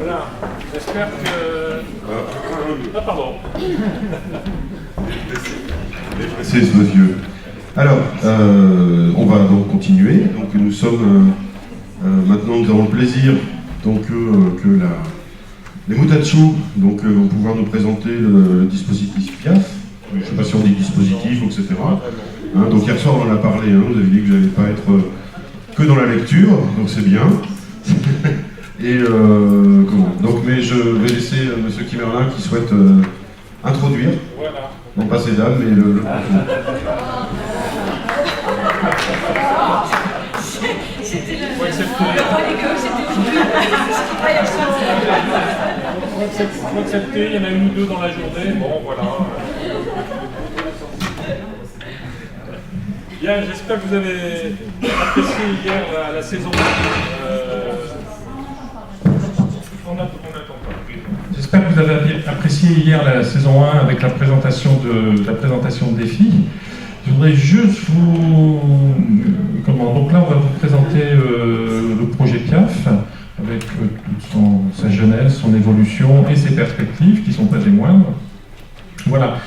Voilà, j'espère que... Ah pardon. C'est ce vieux. Alors, on va donc continuer. Donc nous sommes maintenant, nous avons le plaisir donc que les Moutachou donc vont pouvoir nous présenter le dispositif PIAF. Je ne sais pas si on dit dispositif, etc. Hein, donc hier soir on en a parlé. Hein, vous avez dit que je n'allais pas être que dans la lecture, donc c'est bien. Et donc, mais je vais laisser Monsieur Kimerlin qui souhaite introduire. Voilà. Non pas ces dames, mais le Faut accepter, il y en a une ou deux dans la journée, bon voilà. Bien, j'espère que vous avez apprécié hier la saison. J'espère que vous avez apprécié hier la saison 1 avec la présentation de défis. Je voudrais juste donc là, on va vous présenter le projet PIAF avec toute sa jeunesse, son évolution et ses perspectives qui ne sont pas des moindres. Voilà.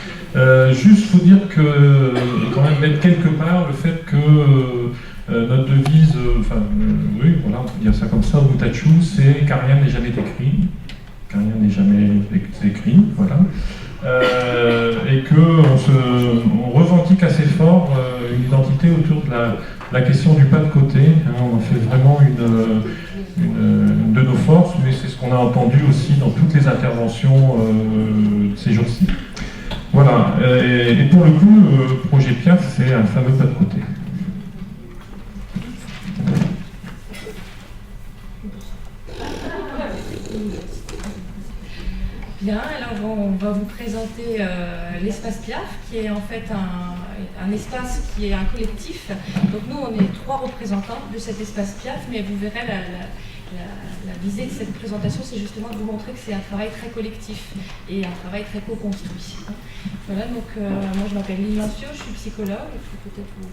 Juste faut dire que, quand même, mettre quelque part le fait que notre devise, oui, voilà, on peut dire ça comme ça, au Moutachou, c'est car rien n'est jamais écrit. Car rien n'est jamais écrit, voilà. Et qu'on revendique assez fort une identité autour de la question du pas de côté. Hein, on en fait vraiment une de nos forces, mais c'est ce qu'on a entendu aussi dans toutes les interventions ces jours-ci. Voilà, et pour le coup, le projet PIAF, c'est un fameux pas de côté. Bien, alors on va vous présenter l'espace PIAF, qui est en fait un espace qui est un collectif. Donc nous, on est 3 représentants de cet espace PIAF, mais vous verrez la visée de cette présentation, c'est justement de vous montrer que c'est un travail très collectif et un travail très co-construit. Voilà, donc moi je m'appelle Lille Lancio, je suis psychologue, je peux peut-être vous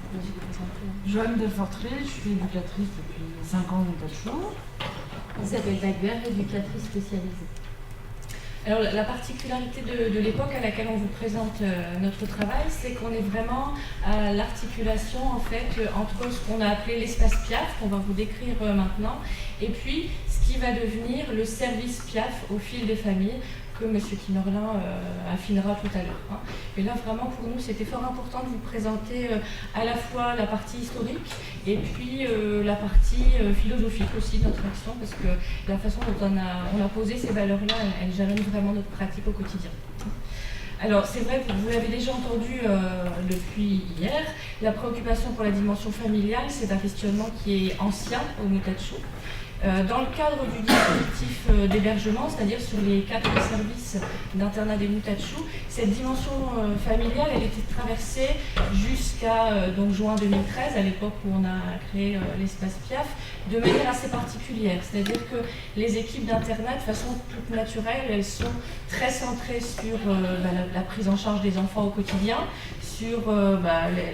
présenter. Joanne Delfortré, je suis éducatrice depuis 5 ans au Moutachou. Isabelle Dagbert, éducatrice spécialisée. Alors la particularité de l'époque à laquelle on vous présente notre travail, c'est qu'on est vraiment à l'articulation en fait entre ce qu'on a appelé l'espace PIAF, qu'on va vous décrire maintenant, et puis ce qui va devenir le service PIAF au fil des familles, que M. Kimerlin affinera tout à l'heure. Hein. Et là, vraiment, pour nous, c'était fort important de vous présenter à la fois la partie historique et puis la partie philosophique aussi de notre action, parce que la façon dont on a posé ces valeurs-là, elles jalonnent vraiment notre pratique au quotidien. Alors, c'est vrai que vous l'avez déjà entendu depuis hier, la préoccupation pour la dimension familiale, c'est un questionnement qui est ancien au Moutachou. Dans le cadre du dispositif d'hébergement, c'est-à-dire sur les 4 services d'internat des Moutachou, cette dimension familiale, elle était traversée jusqu'à juin 2013, à l'époque où on a créé l'espace PIAF, de manière assez particulière. C'est-à-dire que les équipes d'internat, de façon toute naturelle, elles sont très centrées sur la prise en charge des enfants au quotidien, sur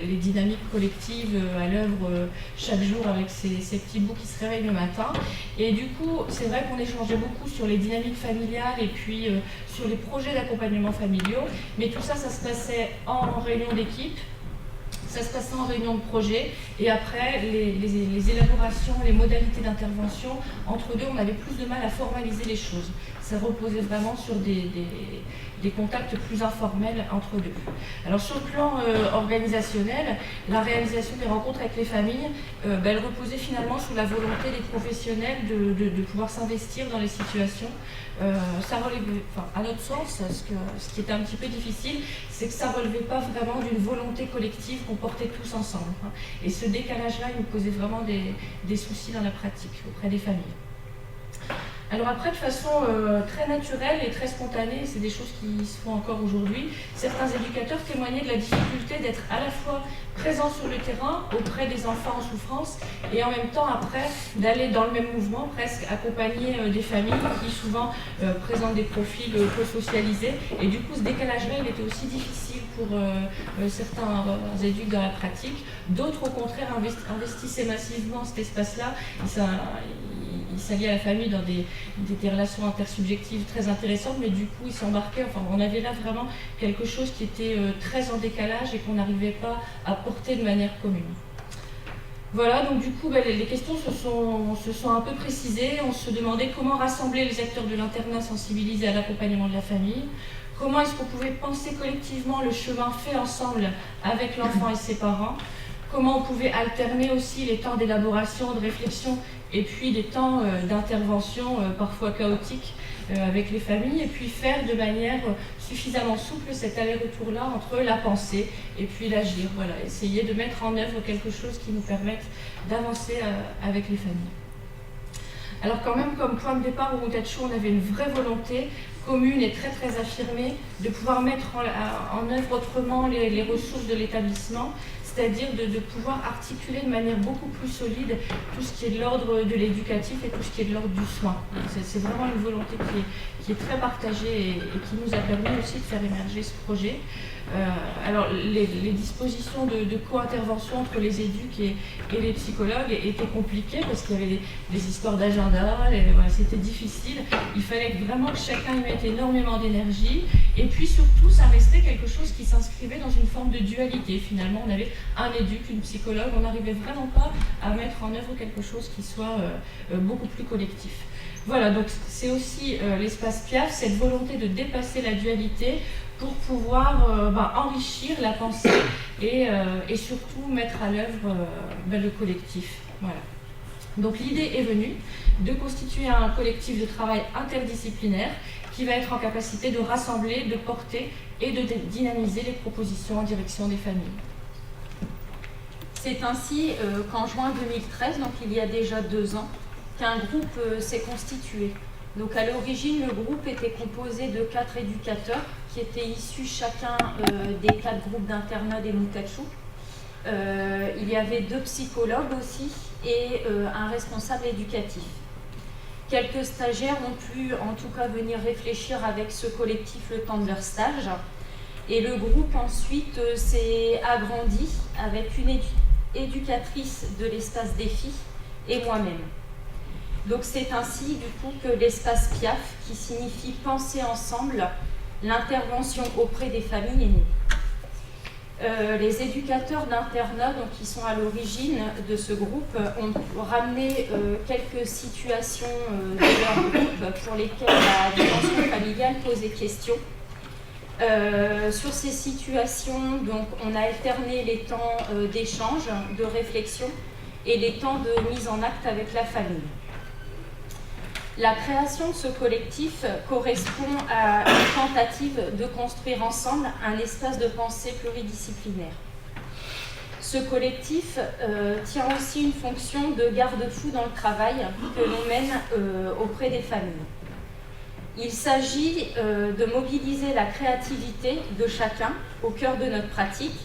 les dynamiques collectives à l'œuvre chaque jour avec ces petits bouts qui se réveillent le matin. Et du coup, c'est vrai qu'on échangeait beaucoup sur les dynamiques familiales et puis sur les projets d'accompagnement familiaux, mais tout ça, ça se passait en réunion d'équipe, ça se passait en réunion de projet, et après, les élaborations, les modalités d'intervention, entre deux, on avait plus de mal à formaliser les choses. Ça reposait vraiment sur des contacts plus informels entre deux. Alors sur le plan organisationnel, la réalisation des rencontres avec les familles, elle reposait finalement sur la volonté des professionnels de pouvoir s'investir dans les situations. Ça relevait, à notre sens, ce qui était un petit peu difficile, c'est que ça ne relevait pas vraiment d'une volonté collective qu'on portait tous ensemble. Hein. Et ce décalage-là, il nous posait vraiment des soucis dans la pratique auprès des familles. Alors après, de façon très naturelle et très spontanée, c'est des choses qui se font encore aujourd'hui, certains éducateurs témoignaient de la difficulté d'être à la fois présents sur le terrain auprès des enfants en souffrance et en même temps après d'aller dans le même mouvement, presque accompagner des familles qui souvent présentent des profils peu socialisés. Et du coup, ce décalage-là, il était aussi difficile pour certains éducs dans la pratique. D'autres, au contraire, investissaient massivement cet espace-là. Ils il s'alliait à la famille dans des relations intersubjectives très intéressantes, mais du coup il s'embarquait, enfin on avait là vraiment quelque chose qui était très en décalage et qu'on n'arrivait pas à porter de manière commune. Voilà, donc du coup les questions se sont un peu précisées. On se demandait comment rassembler les acteurs de l'internat sensibilisés à l'accompagnement de la famille, comment est-ce qu'on pouvait penser collectivement le chemin fait ensemble avec l'enfant et ses parents, comment on pouvait alterner aussi les temps d'élaboration, de réflexion et puis des temps d'intervention parfois chaotiques avec les familles, et puis faire de manière suffisamment souple cet aller-retour-là entre la pensée et puis l'agir. Voilà, essayer de mettre en œuvre quelque chose qui nous permette d'avancer avec les familles. Alors quand même, comme point de départ au Moutatchou, on avait une vraie volonté commune et très très affirmée de pouvoir mettre en œuvre autrement les ressources de l'établissement, c'est-à-dire de pouvoir articuler de manière beaucoup plus solide tout ce qui est de l'ordre de l'éducatif et tout ce qui est de l'ordre du soin. C'est vraiment une volonté qui est très partagée et qui nous a permis aussi de faire émerger ce projet. Alors les dispositions de co-intervention entre les éducs et les psychologues étaient compliquées parce qu'il y avait des histoires d'agenda, voilà, c'était difficile. Il fallait vraiment que chacun y mette énormément d'énergie, et puis surtout ça restait quelque chose qui s'inscrivait dans une forme de dualité. Finalement on avait un éduc, une psychologue, on n'arrivait vraiment pas à mettre en œuvre quelque chose qui soit beaucoup plus collectif. Voilà, donc c'est aussi l'espace Piaf, cette volonté de dépasser la dualité pour pouvoir enrichir la pensée et surtout mettre à l'œuvre le collectif. Voilà. Donc l'idée est venue de constituer un collectif de travail interdisciplinaire qui va être en capacité de rassembler, de porter et de dynamiser les propositions en direction des familles. C'est ainsi qu'en juin 2013, donc il y a déjà 2 ans, qu'un groupe s'est constitué. Donc à l'origine, le groupe était composé de 4 éducateurs qui étaient issus chacun des 4 groupes d'internat des Moutatchou. Il y avait 2 psychologues aussi et un responsable éducatif. Quelques stagiaires ont pu en tout cas venir réfléchir avec ce collectif le temps de leur stage. Et le groupe ensuite s'est agrandi avec une éducatrice de l'espace défi et moi-même. Donc c'est ainsi du coup que l'espace Piaf, qui signifie penser ensemble, l'intervention auprès des familles est née. Les éducateurs d'internat, donc qui sont à l'origine de ce groupe, ont ramené quelques situations de leur groupe pour lesquelles la dimension familiale posait question. Sur ces situations, donc, on a alterné les temps d'échange, de réflexion et les temps de mise en acte avec la famille. La création de ce collectif correspond à une tentative de construire ensemble un espace de pensée pluridisciplinaire. Ce collectif tient aussi une fonction de garde-fou dans le travail que l'on mène auprès des familles. Il s'agit de mobiliser la créativité de chacun au cœur de notre pratique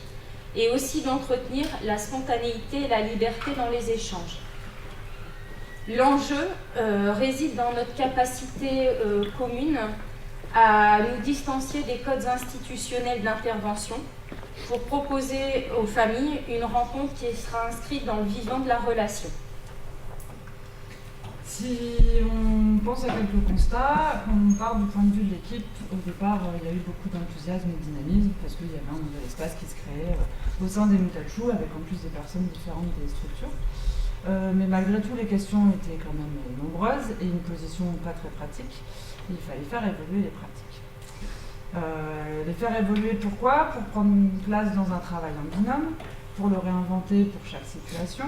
et aussi d'entretenir la spontanéité et la liberté dans les échanges. L'enjeu réside dans notre capacité commune à nous distancier des codes institutionnels d'intervention pour proposer aux familles une rencontre qui sera inscrite dans le vivant de la relation. Si on pense à quelques constats, on part du point de vue de l'équipe. Au départ, il y a eu beaucoup d'enthousiasme et de dynamisme parce qu'il y avait un nouvel espace qui se créait au sein des Moutatchou avec en plus des personnes différentes des structures. Mais malgré tout, les questions étaient quand même nombreuses et une position pas très pratique. Il fallait faire évoluer les pratiques. Les faire évoluer, pourquoi ? Pour prendre une place dans un travail en binôme, pour le réinventer pour chaque situation,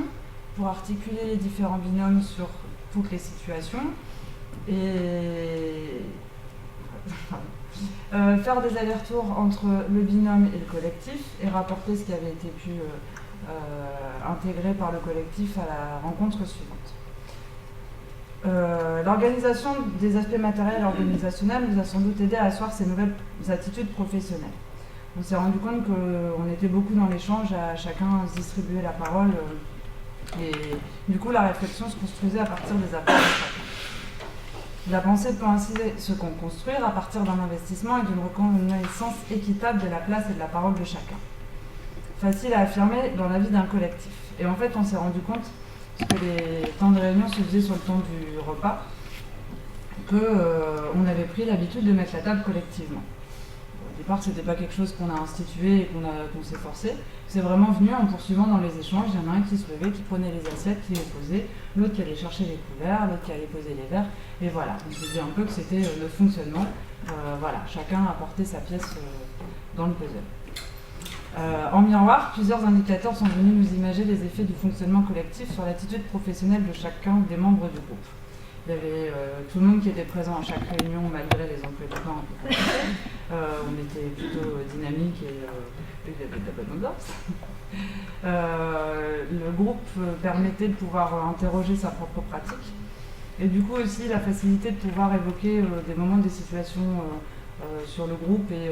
pour articuler les différents binômes sur toutes les situations et faire des allers-retours entre le binôme et le collectif et rapporter ce qui avait été pu intégré par le collectif à la rencontre suivante. L'organisation des aspects matériels et organisationnels nous a sans doute aidé à asseoir ces nouvelles attitudes professionnelles. On s'est rendu compte qu'on était beaucoup dans l'échange, à chacun se distribuer la parole et du coup la réflexion se construisait à partir des apports de chacun. La pensée peut ainsi se construire à partir d'un investissement et d'une reconnaissance équitable de la place et de la parole de chacun. Facile à affirmer dans la vie d'un collectif. Et en fait, on s'est rendu compte parce que les temps de réunion se faisaient sur le temps du repas, qu'on avait pris l'habitude de mettre la table collectivement. Au départ, c'était pas quelque chose qu'on a institué et qu'on s'est forcé. C'est vraiment venu en poursuivant dans les échanges. Il y en a un qui se levait, qui prenait les assiettes, qui les posait, l'autre qui allait chercher les couverts, l'autre qui allait poser les verres. Et voilà, on s'est dit un peu que c'était notre fonctionnement. Voilà, chacun apportait sa pièce dans le puzzle. En miroir, plusieurs indicateurs sont venus nous imager les effets du fonctionnement collectif sur l'attitude professionnelle de chacun des membres du groupe. Il y avait tout le monde qui était présent à chaque réunion malgré les emplois du temps un peu compliqués. On était plutôt dynamique et il y avait de la bonne ambiance. Le groupe permettait de pouvoir interroger sa propre pratique. Et du coup aussi la facilité de pouvoir évoquer des moments, des situations sur le groupe et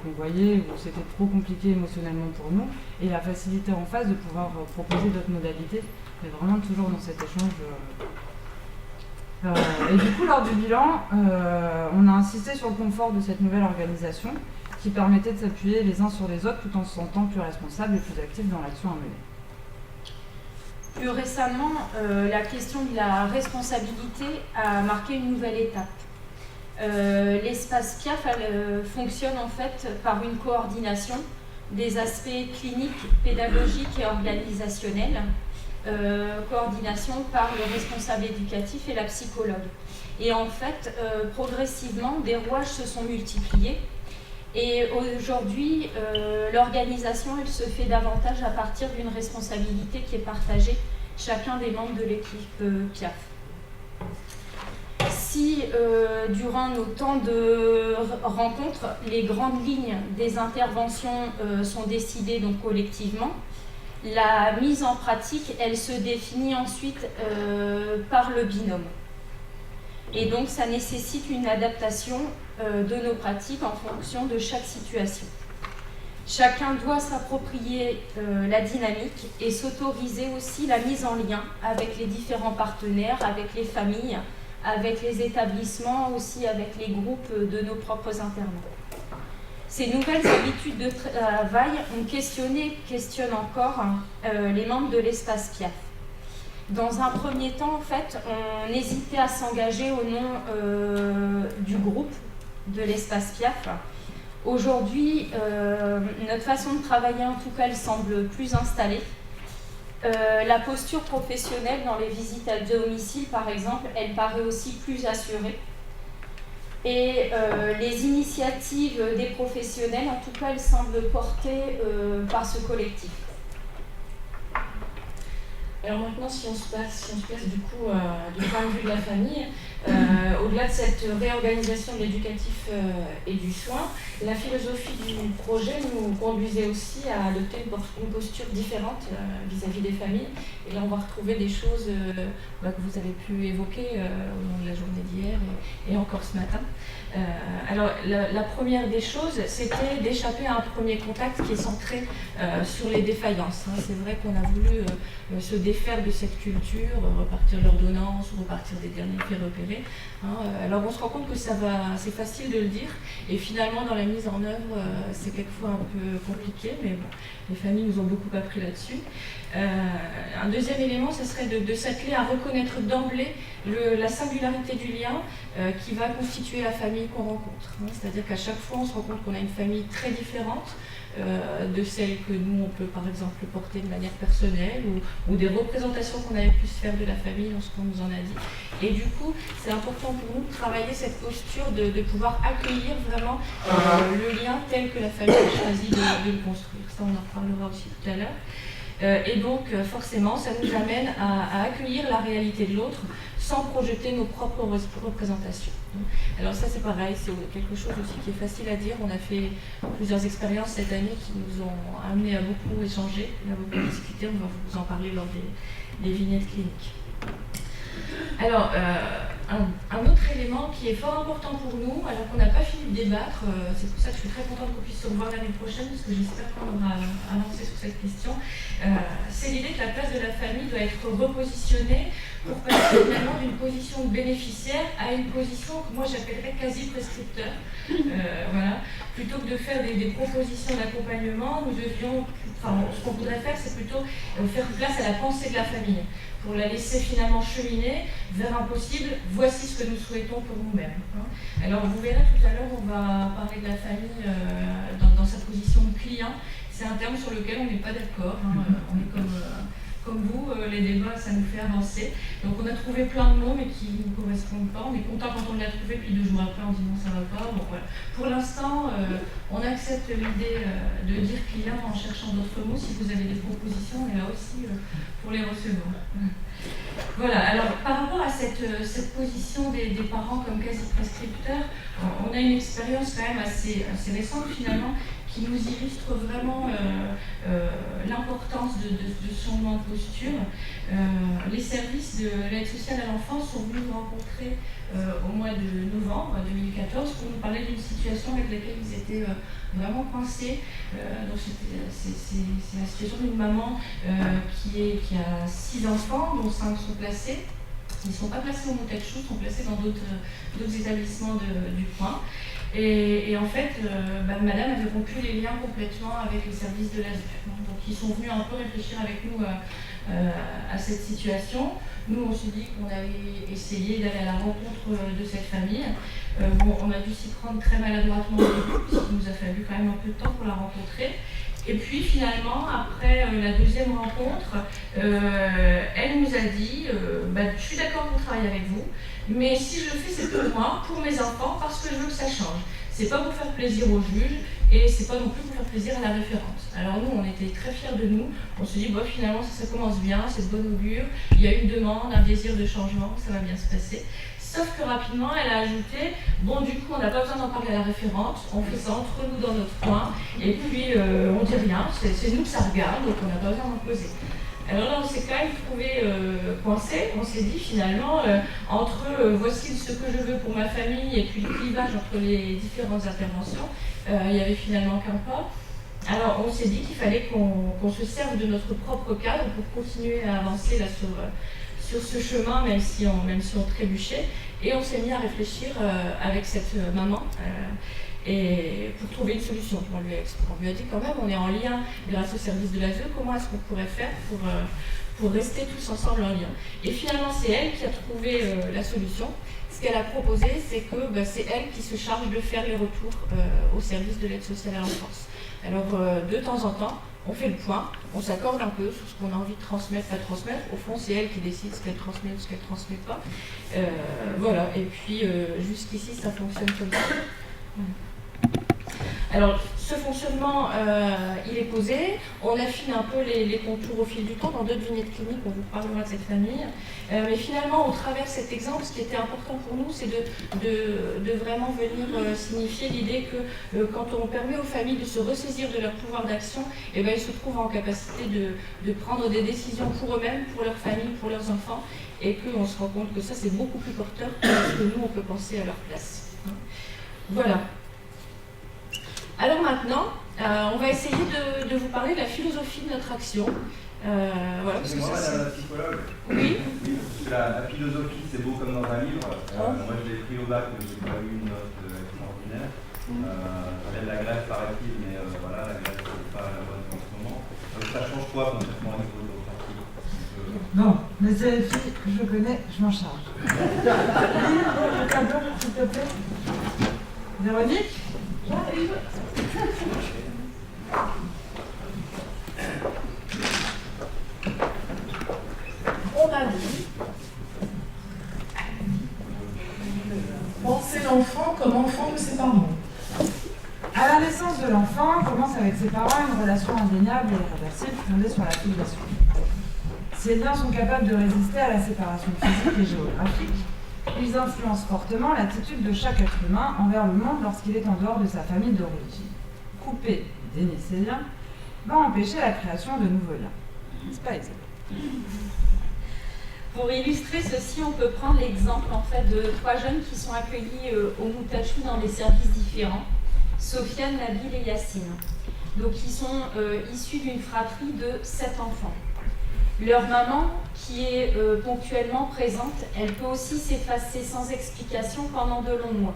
qu'on voyait où c'était trop compliqué émotionnellement pour nous. Et la facilité en face de pouvoir proposer d'autres modalités, mais vraiment toujours dans cet échange. Et du coup, lors du bilan, on a insisté sur le confort de cette nouvelle organisation qui permettait de s'appuyer les uns sur les autres tout en se sentant plus responsables et plus actifs dans l'action à mener. Plus récemment, la question de la responsabilité a marqué une nouvelle étape. L'espace PIAF fonctionne en fait par une coordination des aspects cliniques, pédagogiques et organisationnels. Coordination par le responsable éducatif et la psychologue. Et en fait, progressivement, des rouages se sont multipliés. Et aujourd'hui, l'organisation, elle se fait davantage à partir d'une responsabilité qui est partagée chacun des membres de l'équipe PIAF. Si, durant nos temps de rencontres, les grandes lignes des interventions sont décidées donc collectivement, la mise en pratique, elle se définit ensuite par le binôme. Et donc, ça nécessite une adaptation de nos pratiques en fonction de chaque situation. Chacun doit s'approprier la dynamique et s'autoriser aussi la mise en lien avec les différents partenaires, avec les familles, avec les établissements, aussi avec les groupes de nos propres internats. Ces nouvelles habitudes de travail ont questionnent encore les membres de l'espace PIAF. Dans un premier temps, en fait, on hésitait à s'engager au nom du groupe de l'espace PIAF. Aujourd'hui, notre façon de travailler, en tout cas, elle semble plus installée. La posture professionnelle dans les visites à domicile, par exemple, elle paraît aussi plus assurée. Et les initiatives des professionnels, en tout cas, elles semblent portées par ce collectif. Alors maintenant, si on se place du coup du point de vue de la famille, au-delà de cette réorganisation de l'éducatif et du soin, la philosophie du projet nous conduisait aussi à adopter une posture différente vis-à-vis des familles. Et là, on va retrouver des choses que vous avez pu évoquer au long de la journée d'hier et encore ce matin. Alors, la première des choses, c'était d'échapper à un premier contact qui est centré sur les défaillances. C'est vrai qu'on a voulu se défaire de cette culture, repartir l'ordonnance, repartir des derniers faits repérés. Alors, on se rend compte que c'est facile de le dire, et finalement, dans la mise en œuvre, c'est quelquefois un peu compliqué, mais bon, les familles nous ont beaucoup appris là-dessus. Un deuxième élément, ce serait de s'atteler à reconnaître d'emblée la singularité du lien qui va constituer la famille qu'on rencontre. C'est-à-dire qu'à chaque fois, on se rend compte qu'on a une famille très différente de celle que nous, on peut par exemple porter de manière personnelle ou des représentations qu'on avait pu se faire de la famille dans ce qu'on nous en a dit. Et du coup, c'est important pour nous de travailler cette posture de pouvoir accueillir vraiment le lien tel que la famille a choisi de le construire. Ça, on en reparlera aussi tout à l'heure. Et donc, forcément, ça nous amène à accueillir la réalité de l'autre sans projeter nos propres représentations. Alors ça, c'est pareil, c'est quelque chose aussi qui est facile à dire. On a fait plusieurs expériences cette année qui nous ont amené à beaucoup échanger, à beaucoup discuter. On va vous en parler lors des vignettes cliniques. Alors, un autre élément qui est fort important pour nous, alors qu'on n'a pas fini de débattre, c'est pour ça que je suis très contente qu'on puisse se revoir l'année prochaine, parce que j'espère qu'on aura avancé sur cette question, c'est l'idée que la place de la famille doit être repositionnée pour passer finalement d'une position de bénéficiaire à une position que moi j'appellerais quasi prescripteur. Voilà. Plutôt que de faire des propositions d'accompagnement, ce qu'on voudrait faire, c'est plutôt faire place à la pensée de la famille, pour la laisser finalement cheminer vers un possible, voici ce que nous souhaitons pour nous-mêmes. Alors vous verrez tout à l'heure, on va parler de la famille dans sa position de client. C'est un terme sur lequel on n'est pas d'accord, on est comme vous, les débats, ça nous fait avancer. Donc on a trouvé plein de mots, mais qui ne nous correspondent pas. On est content quand on l'a trouvé, puis 2 jours après, on dit non, ça ne va pas. Bon, voilà. Pour l'instant, on accepte l'idée de dire client en cherchant d'autres mots. Si vous avez des propositions, on est là aussi pour les recevoir. Voilà, alors par rapport à cette position des parents comme quasi-prescripteurs, on a une expérience quand même assez récente finalement, qui nous illustre vraiment l'importance de ce changement de posture. Les services de l'aide sociale à l'enfance sont venus nous rencontrer au mois de novembre 2014 pour nous parler d'une situation avec laquelle ils étaient vraiment coincés. Donc c'est la situation d'une maman qui a 6 enfants, dont 5 sont placés. Ils ne sont pas placés au Montechou, ils sont placés dans d'autres établissements du coin. Et en fait, madame avait rompu les liens complètement avec les services de l'ASE. Donc ils sont venus un peu réfléchir avec nous à cette situation. Nous, on s'est dit qu'on allait essayer d'aller à la rencontre de cette famille. On a dû s'y prendre très maladroitement au début, puisqu'il nous a fallu quand même un peu de temps pour la rencontrer. Et puis finalement, après la deuxième rencontre, elle nous a dit je suis d'accord pour travailler avec vous, mais si je le fais, c'est pour moi, pour mes enfants, parce que je veux que ça change. C'est pas pour faire plaisir aux juges et c'est pas non plus pour faire plaisir à la référente. Alors nous, on était très fiers de nous. On se dit finalement ça commence bien, c'est de bonne augure. Il y a une demande, un désir de changement, ça va bien se passer. Sauf que rapidement, elle a ajouté, du coup, on n'a pas besoin d'en parler à la référente, on fait ça entre nous dans notre coin, et puis on dit rien, c'est nous que ça regarde, donc on n'a pas besoin d'en poser. Alors là, on s'est quand même trouvé coincé, on s'est dit finalement, entre voici ce que je veux pour ma famille, et puis le clivage entre les différentes interventions, il n'y avait finalement qu'un pas. Alors on s'est dit qu'il fallait qu'on se serve de notre propre cadre pour continuer à avancer là sur ce chemin, même si on trébuchait, et on s'est mis à réfléchir avec cette maman et pour trouver une solution. On lui a dit quand même, on est en lien grâce au service de l'ASE, comment est-ce qu'on pourrait faire pour rester tous ensemble en lien. Et finalement, c'est elle qui a trouvé la solution. Ce qu'elle a proposé, c'est que c'est elle qui se charge de faire les retours au service de l'aide sociale à l'enfance. Alors, de temps en temps, on fait le point, on s'accorde un peu sur ce qu'on a envie de transmettre, pas transmettre. Au fond, c'est elle qui décide ce qu'elle transmet ou ce qu'elle transmet pas. Voilà, et puis jusqu'ici, ça fonctionne comme ça. Alors, ce fonctionnement, il est posé. On affine un peu les contours au fil du temps. Dans d'autres vignettes cliniques, on vous parlera de cette famille. Mais finalement, au travers de cet exemple, ce qui était important pour nous, c'est de vraiment venir signifier l'idée que quand on permet aux familles de se ressaisir de leur pouvoir d'action, ils se trouvent en capacité de prendre des décisions pour eux-mêmes, pour leur famille, pour leurs enfants, et qu'on se rend compte que ça, c'est beaucoup plus porteur que ce que nous, on peut penser à leur place. Voilà. Alors maintenant, on va essayer de vous parler de la philosophie de notre action. Voilà, parce que moi, la psychologue. Oui. La philosophie, c'est beau comme dans un livre. Moi, je l'ai pris au bac, mais je n'ai pas eu une note extraordinaire. Ça vient de la Grèce, paraît-il, mais voilà, la Grèce, c'est pas la bonne en ce moment. Donc, ça change quoi concrètement au niveau de votre pratique? Non, mais c'est les filles que je connais, je m'en charge. Le cadeau, s'il te plaît. Véronique, j'arrive. On a dit penser l'enfant comme enfant de ses parents. À la naissance de l'enfant, commence avec ses parents une relation indéniable et irréversible fondée sur la filiation. Ces liens sont capables de résister à la séparation physique et géographique. Ils influencent fortement l'attitude de chaque être humain envers le monde lorsqu'il est en dehors de sa famille d'origine. Couper et dénier ces liens va empêcher la création de nouveaux liens. N'est-ce pas, Isabelle ? Pour illustrer ceci, on peut prendre l'exemple en fait de 3 jeunes qui sont accueillis au Moutachou dans des services différents, Sofiane, Nabil et Yacine. Donc ils sont issus d'une fratrie de 7 enfants. Leur maman, qui est ponctuellement présente, elle peut aussi s'effacer sans explication pendant de longs mois.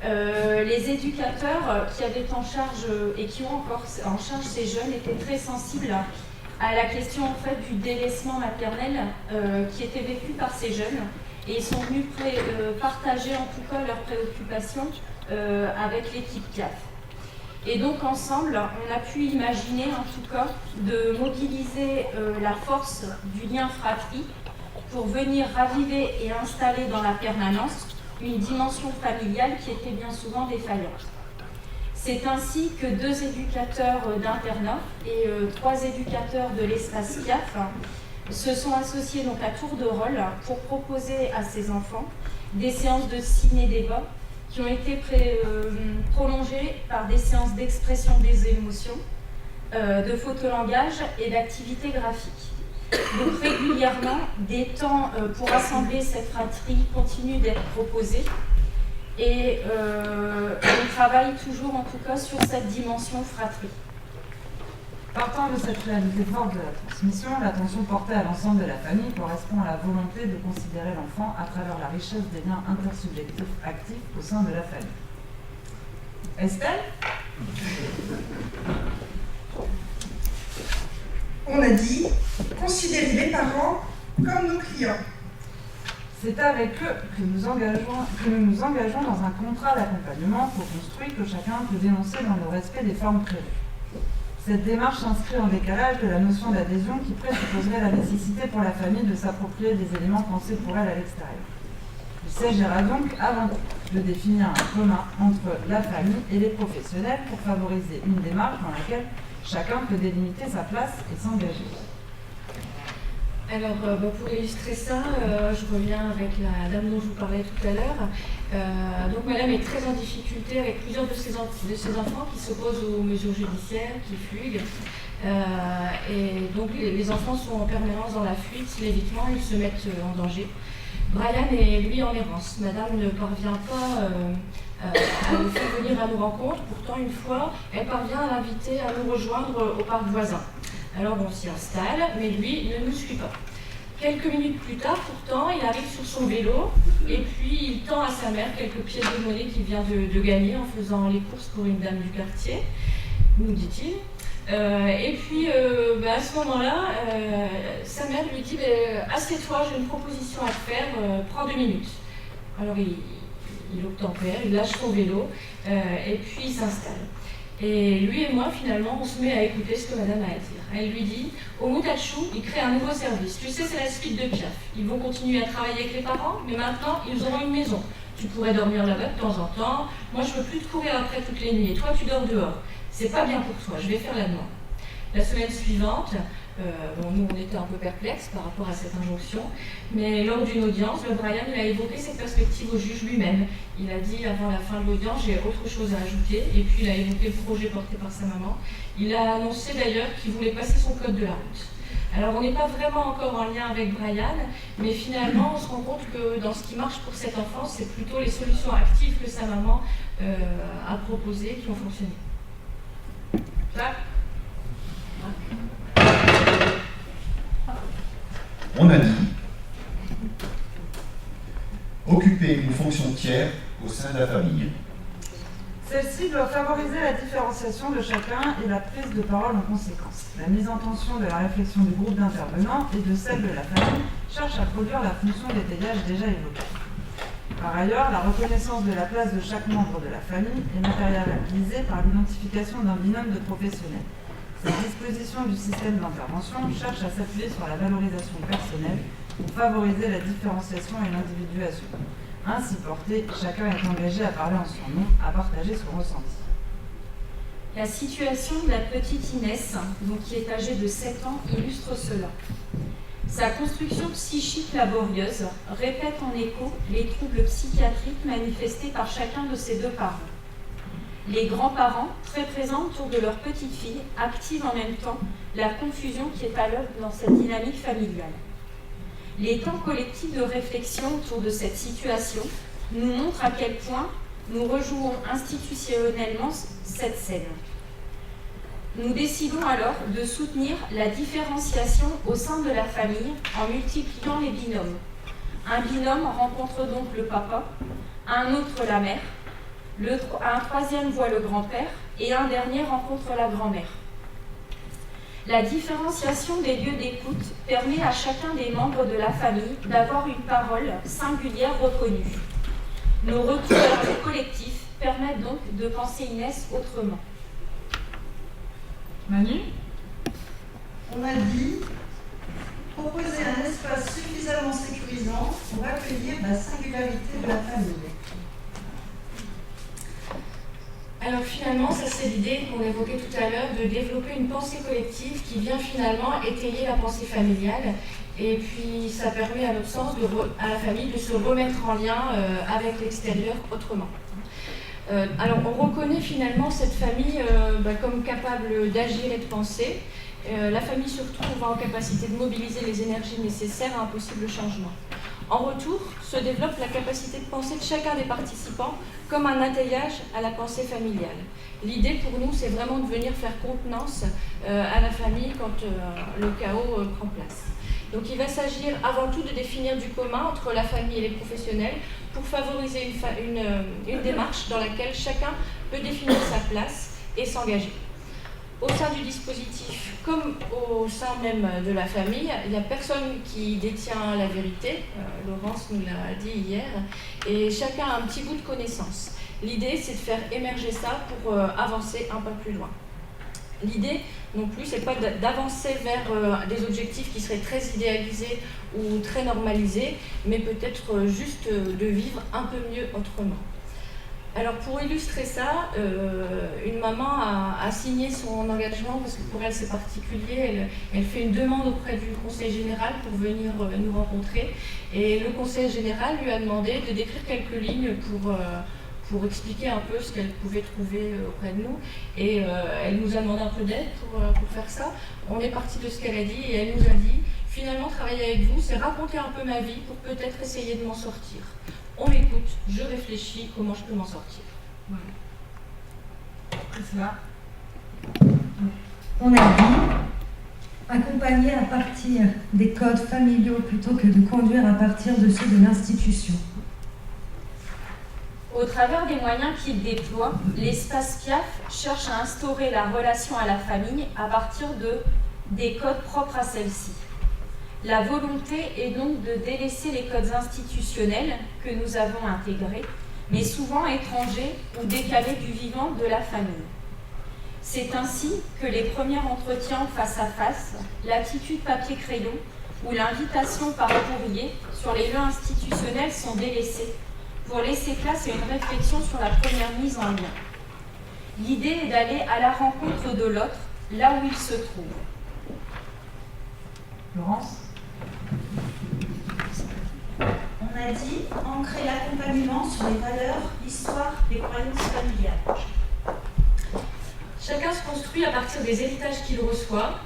Les éducateurs qui avaient en charge et qui ont encore en charge ces jeunes étaient très sensibles à la question en fait du délaissement maternel qui était vécu par ces jeunes, et ils sont venus partager en tout cas leurs préoccupations avec l'équipe CAF. Et donc ensemble, on a pu imaginer en tout cas de mobiliser la force du lien fratrie pour venir raviver et installer dans la permanence une dimension familiale qui était bien souvent défaillante. C'est ainsi que 2 éducateurs d'internat et 3 éducateurs de l'espace CAF se sont associés donc à tour de rôle pour proposer à ces enfants des séances de ciné-débat qui ont été prolongées par des séances d'expression des émotions, de photolangage et d'activités graphiques. Donc régulièrement, des temps pour assembler cette fratrie continuent d'être proposés. Et on travaille toujours en tout cas sur cette dimension fratrie. Partant de cette réalité forte de la transmission, l'attention portée à l'ensemble de la famille correspond à la volonté de considérer l'enfant à travers la richesse des liens intersubjectifs actifs au sein de la famille. Estelle ? On a dit considérer les parents comme nos clients. C'est avec eux que nous nous engageons dans un contrat d'accompagnement co-construit que chacun peut dénoncer dans le respect des formes prévues. Cette démarche s'inscrit en décalage de la notion d'adhésion qui présupposerait la nécessité pour la famille de s'approprier des éléments pensés pour elle à l'extérieur. Il s'agira donc avant tout de définir un commun entre la famille et les professionnels pour favoriser une démarche dans laquelle chacun peut délimiter sa place et s'engager. Alors, pour illustrer ça, je reviens avec la dame dont je vous parlais tout à l'heure. Donc, madame est très en difficulté avec plusieurs de ses enfants qui s'opposent aux mesures judiciaires, qui fuguent. Et donc, les enfants sont en permanence dans la fuite, l'évitement, ils se mettent en danger. Brian est, lui, en errance. Madame ne parvient pas à le faire venir à nos rencontres. Pourtant, une fois, elle parvient à l'inviter à nous rejoindre au parc voisin. Alors on s'y installe, mais lui ne nous suit pas. Quelques minutes plus tard, pourtant, il arrive sur son vélo et puis il tend à sa mère quelques pièces de monnaie qu'il vient de gagner en faisant les courses pour une dame du quartier, nous dit-il. Et puis à ce moment-là, sa mère lui dit assieds-toi, j'ai une proposition à te faire, prends 2 minutes. Alors il obtempère, il lâche son vélo et puis il s'installe. Et lui et moi, finalement, on se met à écouter ce que madame a à dire. Elle lui dit, au Moutachou, ils créent un nouveau service. Tu sais, c'est la suite de Piaf. Ils vont continuer à travailler avec les parents, mais maintenant, ils auront une maison. Tu pourrais dormir là-bas de temps en temps. Moi, je veux plus te courir après toutes les nuits. Et toi, tu dors dehors. C'est pas bien pour toi. Je vais faire la demande. La semaine suivante, nous, on était un peu perplexes par rapport à cette injonction, mais lors d'une audience, le Brian il a évoqué cette perspective au juge lui-même. Il a dit avant la fin de l'audience, j'ai autre chose à ajouter, et puis il a évoqué le projet porté par sa maman. Il a annoncé d'ailleurs qu'il voulait passer son code de la route. Alors on n'est pas vraiment encore en lien avec Brian, mais finalement on se rend compte que dans ce qui marche pour cet enfant, c'est plutôt les solutions actives que sa maman a proposées qui ont fonctionné. Ça On a dit occuper une fonction tiers au sein de la famille. Celle-ci doit favoriser la différenciation de chacun et la prise de parole en conséquence. La mise en tension de la réflexion du groupe d'intervenants et de celle de la famille cherche à produire la fonction d'étayage déjà évoquée. Par ailleurs, la reconnaissance de la place de chaque membre de la famille est matérialisée par l'identification d'un binôme de professionnels. Cette disposition du système d'intervention cherche à s'appuyer sur la valorisation personnelle pour favoriser la différenciation et l'individuation. Ainsi porté, chacun est engagé à parler en son nom, à partager son ressenti. La situation de la petite Inès, donc qui est âgée de 7 ans, illustre cela. Sa construction psychique laborieuse répète en écho les troubles psychiatriques manifestés par chacun de ses 2 parents. Les grands-parents, très présents autour de leur petite fille, activent en même temps la confusion qui est à l'œuvre dans cette dynamique familiale. Les temps collectifs de réflexion autour de cette situation nous montrent à quel point nous rejouons institutionnellement cette scène. Nous décidons alors de soutenir la différenciation au sein de la famille en multipliant les binômes. Un binôme rencontre donc le papa, un autre la mère, un troisième voit le grand-père et un dernier rencontre la grand-mère. La différenciation des lieux d'écoute permet à chacun des membres de la famille d'avoir une parole singulière reconnue. Nos retours vers le collectif permettent donc de penser Inès autrement. Manu ? On a dit proposer un espace suffisamment sécurisant pour accueillir la singularité de la famille. Alors finalement, ça c'est l'idée qu'on évoquait tout à l'heure de développer une pensée collective qui vient finalement étayer la pensée familiale. Et puis ça permet à notre sens, à la famille, de se remettre en lien avec l'extérieur autrement. Alors on reconnaît finalement cette famille comme capable d'agir et de penser. La famille se retrouve en capacité de mobiliser les énergies nécessaires à un possible changement. En retour, se développe la capacité de penser de chacun des participants comme un attellage à la pensée familiale. L'idée pour nous, c'est vraiment de venir faire contenance à la famille quand le chaos prend place. Donc il va s'agir avant tout de définir du commun entre la famille et les professionnels pour favoriser une démarche dans laquelle chacun peut définir sa place et s'engager. Au sein du dispositif, comme au sein même de la famille, il n'y a personne qui détient la vérité, Laurence nous l'a dit hier, et chacun a un petit bout de connaissance. L'idée, c'est de faire émerger ça pour avancer un peu plus loin. L'idée, non plus, c'est pas d'avancer vers des objectifs qui seraient très idéalisés ou très normalisés, mais peut-être juste de vivre un peu mieux autrement. Alors pour illustrer ça, une maman a signé son engagement, parce que pour elle c'est particulier, elle fait une demande auprès du conseil général pour venir nous rencontrer, et le conseil général lui a demandé de décrire quelques lignes pour expliquer un peu ce qu'elle pouvait trouver auprès de nous, et elle nous a demandé un peu d'aide pour faire ça. On est parti de ce qu'elle a dit, et elle nous a dit, finalement travailler avec vous, c'est raconter un peu ma vie pour peut-être essayer de m'en sortir. On m'écoute, je réfléchis, comment je peux m'en sortir. Voilà. C'est ça. On a dit accompagner à partir des codes familiaux plutôt que de conduire à partir de ceux de l'institution. Au travers des moyens qu'il déploie, l'espace PIAF cherche à instaurer la relation à la famille à partir des codes propres à celle-ci. La volonté est donc de délaisser les codes institutionnels que nous avons intégrés, mais souvent étrangers ou décalés du vivant de la famille. C'est ainsi que les premiers entretiens face à face, l'attitude papier-crayon ou l'invitation par courrier sur les lieux institutionnels sont délaissés pour laisser place à une réflexion sur la première mise en lien. L'idée est d'aller à la rencontre de l'autre, là où il se trouve. Laurence ? On a dit ancrer l'accompagnement sur les valeurs, l'histoire, les croyances familiales. Chacun se construit à partir des héritages qu'il reçoit,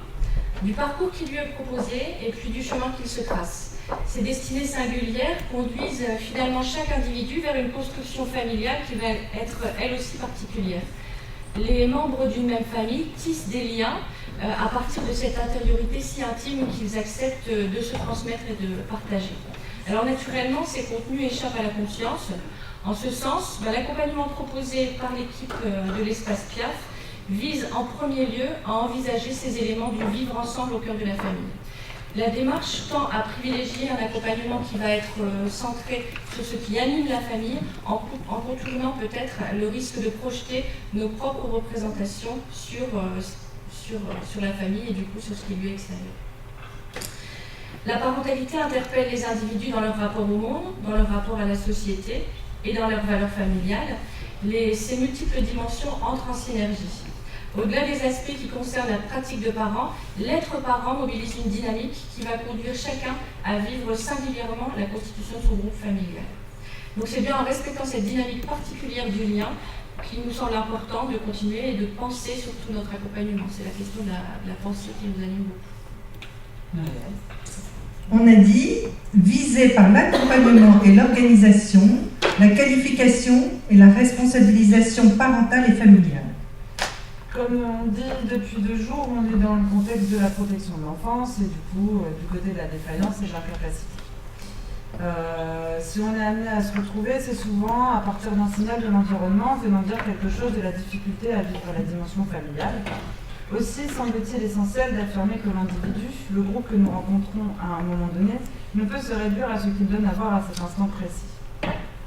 du parcours qui lui est proposé et puis du chemin qu'il se trace. Ces destinées singulières conduisent finalement chaque individu vers une construction familiale qui va être elle aussi particulière. Les membres d'une même famille tissent des liens à partir de cette intériorité si intime qu'ils acceptent de se transmettre et de partager. Alors naturellement, ces contenus échappent à la conscience. En ce sens, l'accompagnement proposé par l'équipe de l'espace PIAF vise en premier lieu à envisager ces éléments du vivre ensemble au cœur de la famille. La démarche tend à privilégier un accompagnement qui va être centré sur ce qui anime la famille, en contournant peut-être le risque de projeter nos propres représentations sur la famille et du coup sur ce qui lui est extérieur. La parentalité interpelle les individus dans leur rapport au monde, dans leur rapport à la société et dans leurs valeurs familiales. Ces multiples dimensions entrent en synergie. Au-delà des aspects qui concernent la pratique de parents, l'être parent mobilise une dynamique qui va conduire chacun à vivre singulièrement la constitution de son groupe familial. Donc c'est bien en respectant cette dynamique particulière du lien qu'il nous semble important de continuer et de penser sur tout notre accompagnement. C'est la question de la pensée qui nous anime beaucoup. On a dit visé par l'accompagnement et l'organisation, la qualification et la responsabilisation parentale et familiale. Comme on dit depuis 2 jours, on est dans le contexte de la protection de l'enfance et du coup, du côté de la défaillance et de l'incapacité. Si on est amené à se retrouver, c'est souvent à partir d'un signal de l'environnement venant dire quelque chose de la difficulté à vivre la dimension familiale. Aussi, semble-t-il essentiel d'affirmer que l'individu, le groupe que nous rencontrons à un moment donné, ne peut se réduire à ce qu'il donne à voir à cet instant précis.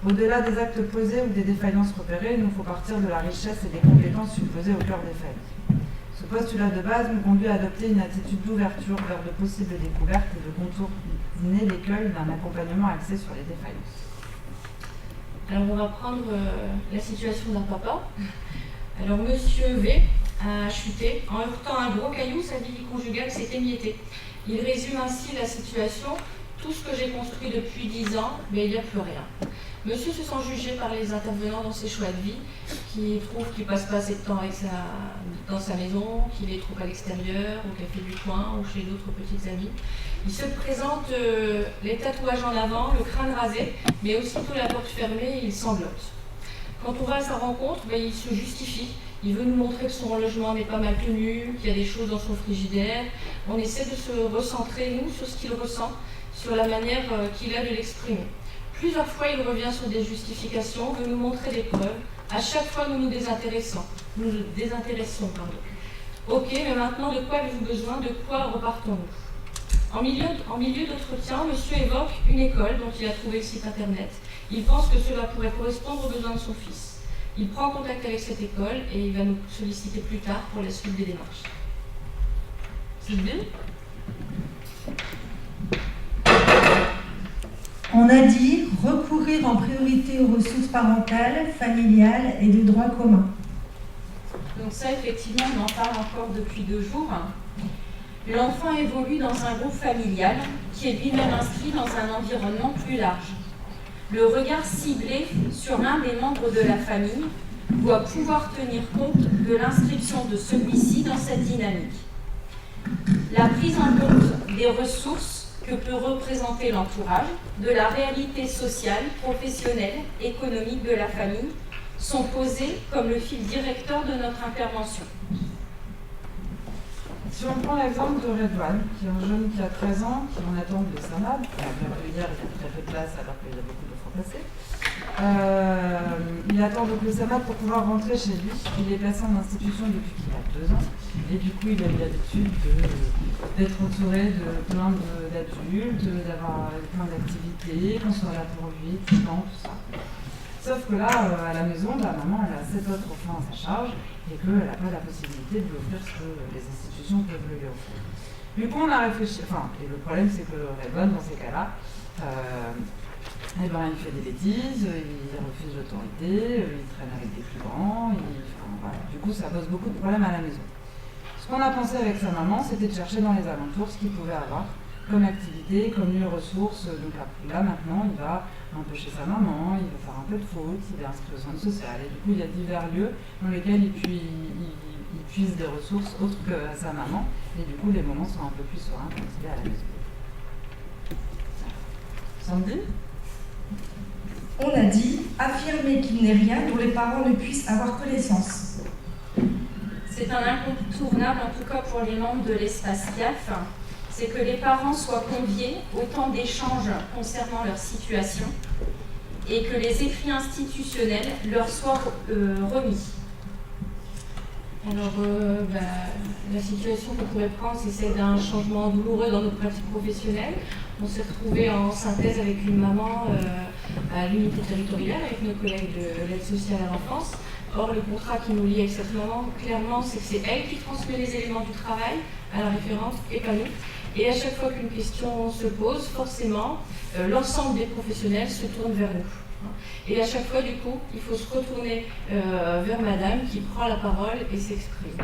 Au-delà des actes posés ou des défaillances repérées, il nous faut partir de la richesse et des compétences supposées au cœur des familles. Ce postulat de base nous conduit à adopter une attitude d'ouverture vers de possibles découvertes et de contourner l'écueil d'un accompagnement axé sur les défaillances. Alors on va prendre la situation d'un papa. Alors Monsieur V a chuté. En heurtant un gros caillou, sa vie conjugale s'est émiettée. Il résume ainsi la situation. Tout ce que j'ai construit depuis 10 ans, mais il n'y a plus rien. Monsieur se sent jugé par les intervenants dans ses choix de vie, qui trouvent qu'il passe pas assez de temps dans sa maison, qu'il est trop à l'extérieur, au café du coin ou chez d'autres petites amies. Il se présente les tatouages en avant, le crâne rasé, mais aussitôt la porte fermée, il sanglote. Quand on va à sa rencontre, il se justifie. Il veut nous montrer que son logement n'est pas mal tenu, qu'il y a des choses dans son frigidaire. On essaie de se recentrer, nous, sur ce qu'il ressent, sur la manière qu'il a de l'exprimer. Plusieurs fois, il revient sur des justifications, veut nous montrer des preuves. À chaque fois, nous nous désintéressons. Ok, mais maintenant, de quoi avez-vous besoin? De quoi repartons-nous? En milieu d'entretien, monsieur évoque une école dont il a trouvé le site internet. Il pense que cela pourrait correspondre aux besoins de son fils. Il prend contact avec cette école et il va nous solliciter plus tard pour la suite des démarches. Sylvie? On a dit recourir en priorité aux ressources parentales, familiales et de droit commun. Donc ça, effectivement, on en parle encore depuis 2 jours. L'enfant évolue dans un groupe familial qui est lui-même inscrit dans un environnement plus large. Le regard ciblé sur l'un des membres de la famille doit pouvoir tenir compte de l'inscription de celui-ci dans cette dynamique. La prise en compte des ressources que peut représenter l'entourage, de la réalité sociale, professionnelle, économique de la famille, sont posées comme le fil directeur de notre intervention. Si on prend l'exemple de Redouane, qui est un jeune qui a 13 ans, qui en attend de SAMAD, hier il y a très peu de place alors qu'il y a beaucoup de fois passé. Il attend donc le SAMAD pour pouvoir rentrer chez lui. Il est placé en institution depuis qu'il a 2 ans. Et du coup, il a eu l'habitude d'être entouré de plein d'adultes, d'avoir plein d'activités, qu'on soit là pour lui, tout le temps, tout ça. Sauf que là, à la maison, maman, elle a 7 autres enfants à sa charge et qu'elle n'a pas la possibilité de lui offrir ce que les institutions peuvent lui offrir. Du coup, on a réfléchi, et le problème, c'est que Redouane, dans ces cas-là, il fait des bêtises, il refuse l'autorité, il traîne avec des plus grands, voilà. Du coup, ça pose beaucoup de problèmes à la maison. Ce qu'on a pensé avec sa maman, c'était de chercher dans les alentours ce qu'il pouvait avoir comme activité, comme lieu ressource. Donc là, maintenant, il va un peu chez sa maman, il va faire un peu de foot, il est inscrit au centre social. Et du coup, il y a divers lieux dans lesquels il puise des ressources autres que sa maman. Et du coup, les moments sont un peu plus sereins quand il est à la maison. Sandy ? On a dit affirmer qu'il n'est rien dont les parents ne puissent avoir connaissance. C'est un incontournable, en tout cas pour les membres de l'espace CAF, c'est que les parents soient conviés au temps d'échange concernant leur situation et que les écrits institutionnels leur soient remis. Alors, la situation qu'on pourrait prendre, c'est celle d'un changement douloureux dans notre pratique professionnelle. On s'est retrouvés en synthèse avec une maman à l'unité territoriale, avec nos collègues de l'aide sociale à l'enfance. Or, le contrat qui nous lie avec cette maman, clairement, c'est que c'est elle qui transmet les éléments du travail à la référente et pas nous. Et à chaque fois qu'une question se pose, forcément, l'ensemble des professionnels se tournent vers nous. Et à chaque fois, du coup, il faut se retourner vers madame qui prend la parole et s'exprime.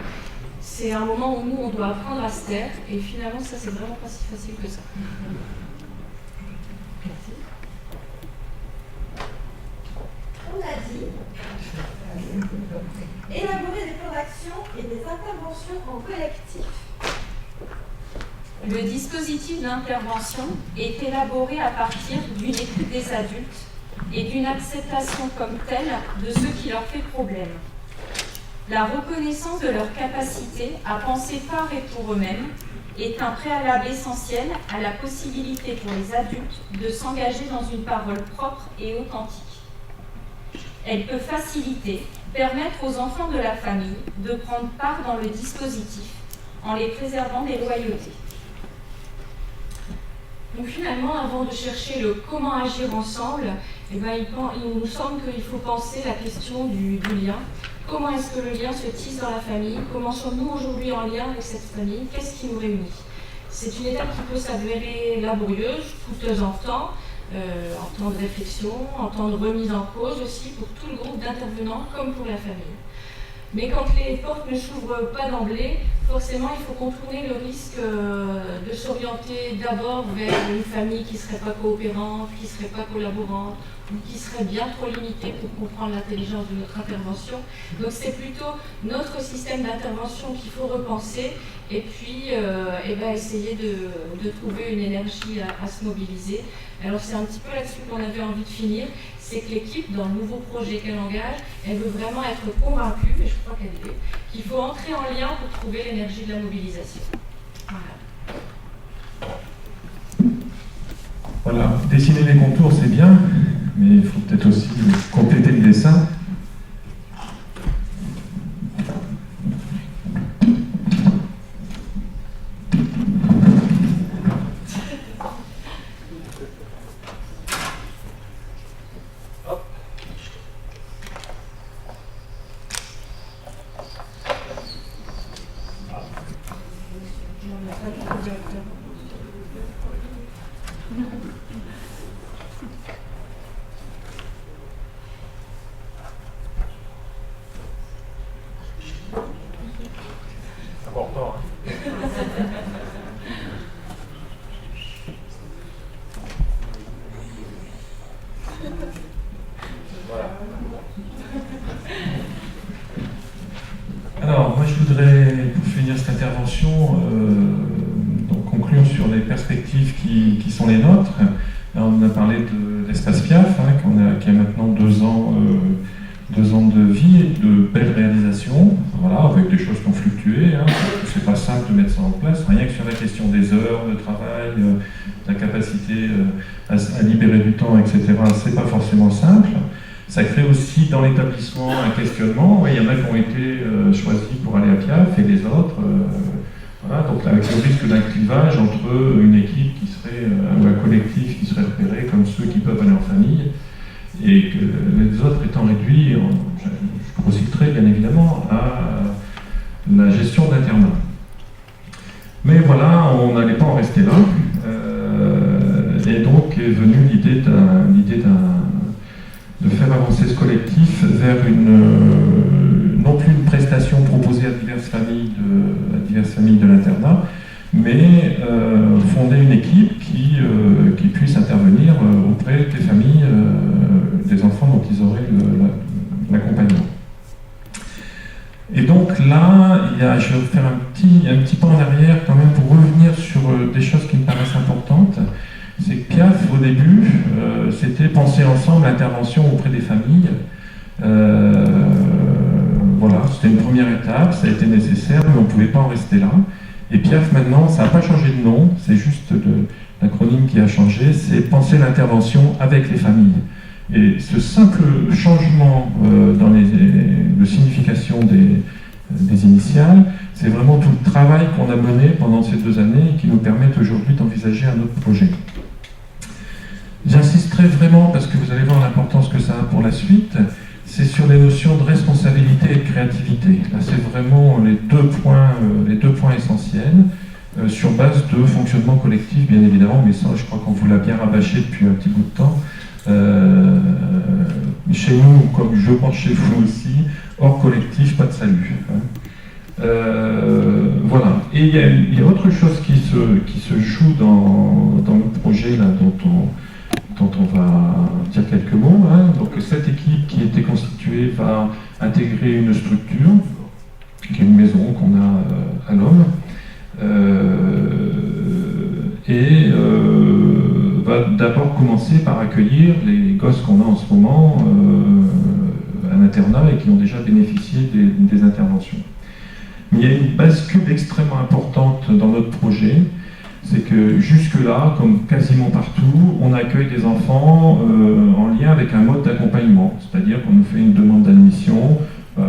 C'est un moment où nous, on doit apprendre à se taire, et finalement, ça, c'est vraiment pas si facile que ça. Merci. On a dit élaborer des plans d'action et des interventions en collectif. Le dispositif d'intervention est élaboré à partir d'une écoute des adultes et d'une acceptation comme telle de ce qui leur fait problème. La reconnaissance de leur capacité à penser par et pour eux-mêmes est un préalable essentiel à la possibilité pour les adultes de s'engager dans une parole propre et authentique. Elle peut faciliter, permettre aux enfants de la famille de prendre part dans le dispositif en les préservant des loyautés. Donc finalement, avant de chercher le comment agir ensemble, il nous semble qu'il faut penser la question du lien. Comment est-ce que le lien se tisse dans la famille? Comment sommes-nous aujourd'hui en lien avec cette famille? Qu'est-ce qui nous réunit? C'est une étape qui peut s'avérer laborieuse, coûteuse en temps de réflexion, en temps de remise en cause aussi pour tout le groupe d'intervenants comme pour la famille. Mais quand les portes ne s'ouvrent pas d'emblée, forcément il faut contourner le risque de s'orienter d'abord vers une famille qui ne serait pas coopérante, qui ne serait pas collaborante, ou qui serait bien trop limitée pour comprendre l'intelligence de notre intervention. Donc c'est plutôt notre système d'intervention qu'il faut repenser et puis essayer de trouver une énergie à se mobiliser. Alors c'est un petit peu là-dessus qu'on avait envie de finir, c'est que l'équipe, dans le nouveau projet qu'elle engage, elle veut vraiment être convaincue, et je crois qu'elle l'est, qu'il faut entrer en lien pour trouver l'énergie de la mobilisation. Voilà, dessiner les contours c'est bien, mais il faut peut-être aussi compléter le dessin. Important. Voilà. Alors, moi je voudrais, pour finir cette intervention, donc conclure sur les perspectives qui sont les nôtres. Là, on a parlé de l'espace Piaf, qui a maintenant 2 ans de vie et de belles réalisations, voilà, avec des choses qui ont fluctué. C'est pas simple de mettre ça en place, rien que sur la question des heures de travail, la capacité à libérer du temps, etc. C'est pas forcément simple. Ça crée aussi dans l'établissement un questionnement. Il y en a qui ont été choisis pour aller à Piaf et les autres. Voilà, donc avec le risque d'un clivage entre une équipe qui serait, ou un collectif qui serait repéré comme ceux qui peuvent aller en famille, et que les autres étant réduits, je procéderai bien évidemment à la gestion d'internat. Mais voilà, on n'allait pas en rester là, et donc est venue l'idée de faire avancer ce collectif vers non plus une prestation proposée à diverses familles de l'internat, mais fonder une équipe qui puisse intervenir auprès des familles, des enfants dont ils auraient l'accompagnement. Et donc là, je vais faire un petit pas en arrière quand même pour revenir sur des choses qui me paraissent importantes. C'est que Piaf, au début, c'était penser ensemble l'intervention auprès des familles. Voilà, c'était une première étape, ça a été nécessaire, mais on ne pouvait pas en rester là. Et Piaf, maintenant, ça n'a pas changé de nom, c'est juste l'acronyme qui a changé, c'est penser l'intervention avec les familles. Et ce simple changement dans de signification des initiales, c'est vraiment tout le travail qu'on a mené pendant ces 2 années et qui nous permettent aujourd'hui d'envisager un autre projet. J'insisterai vraiment, parce que vous allez voir l'importance que ça a pour la suite, c'est sur les notions de responsabilité et de créativité. Là, c'est vraiment les deux points essentiels, sur base de fonctionnement collectif, bien évidemment, mais ça, je crois qu'on vous l'a bien rabâché depuis un petit bout de temps. Chez nous, comme je pense chez vous aussi, hors collectif, pas de salut. Voilà. Et il y a autre chose qui se joue dans le projet là, dont on va dire quelques mots. Donc cette équipe qui était constituée va intégrer une structure, qui est une maison qu'on a à l'Homme, d'abord commencer par accueillir les gosses qu'on a en ce moment à l'internat et qui ont déjà bénéficié des interventions. Mais il y a une bascule extrêmement importante dans notre projet, c'est que jusque-là, comme quasiment partout, on accueille des enfants en lien avec un mode d'accompagnement, c'est-à-dire qu'on nous fait une demande d'admission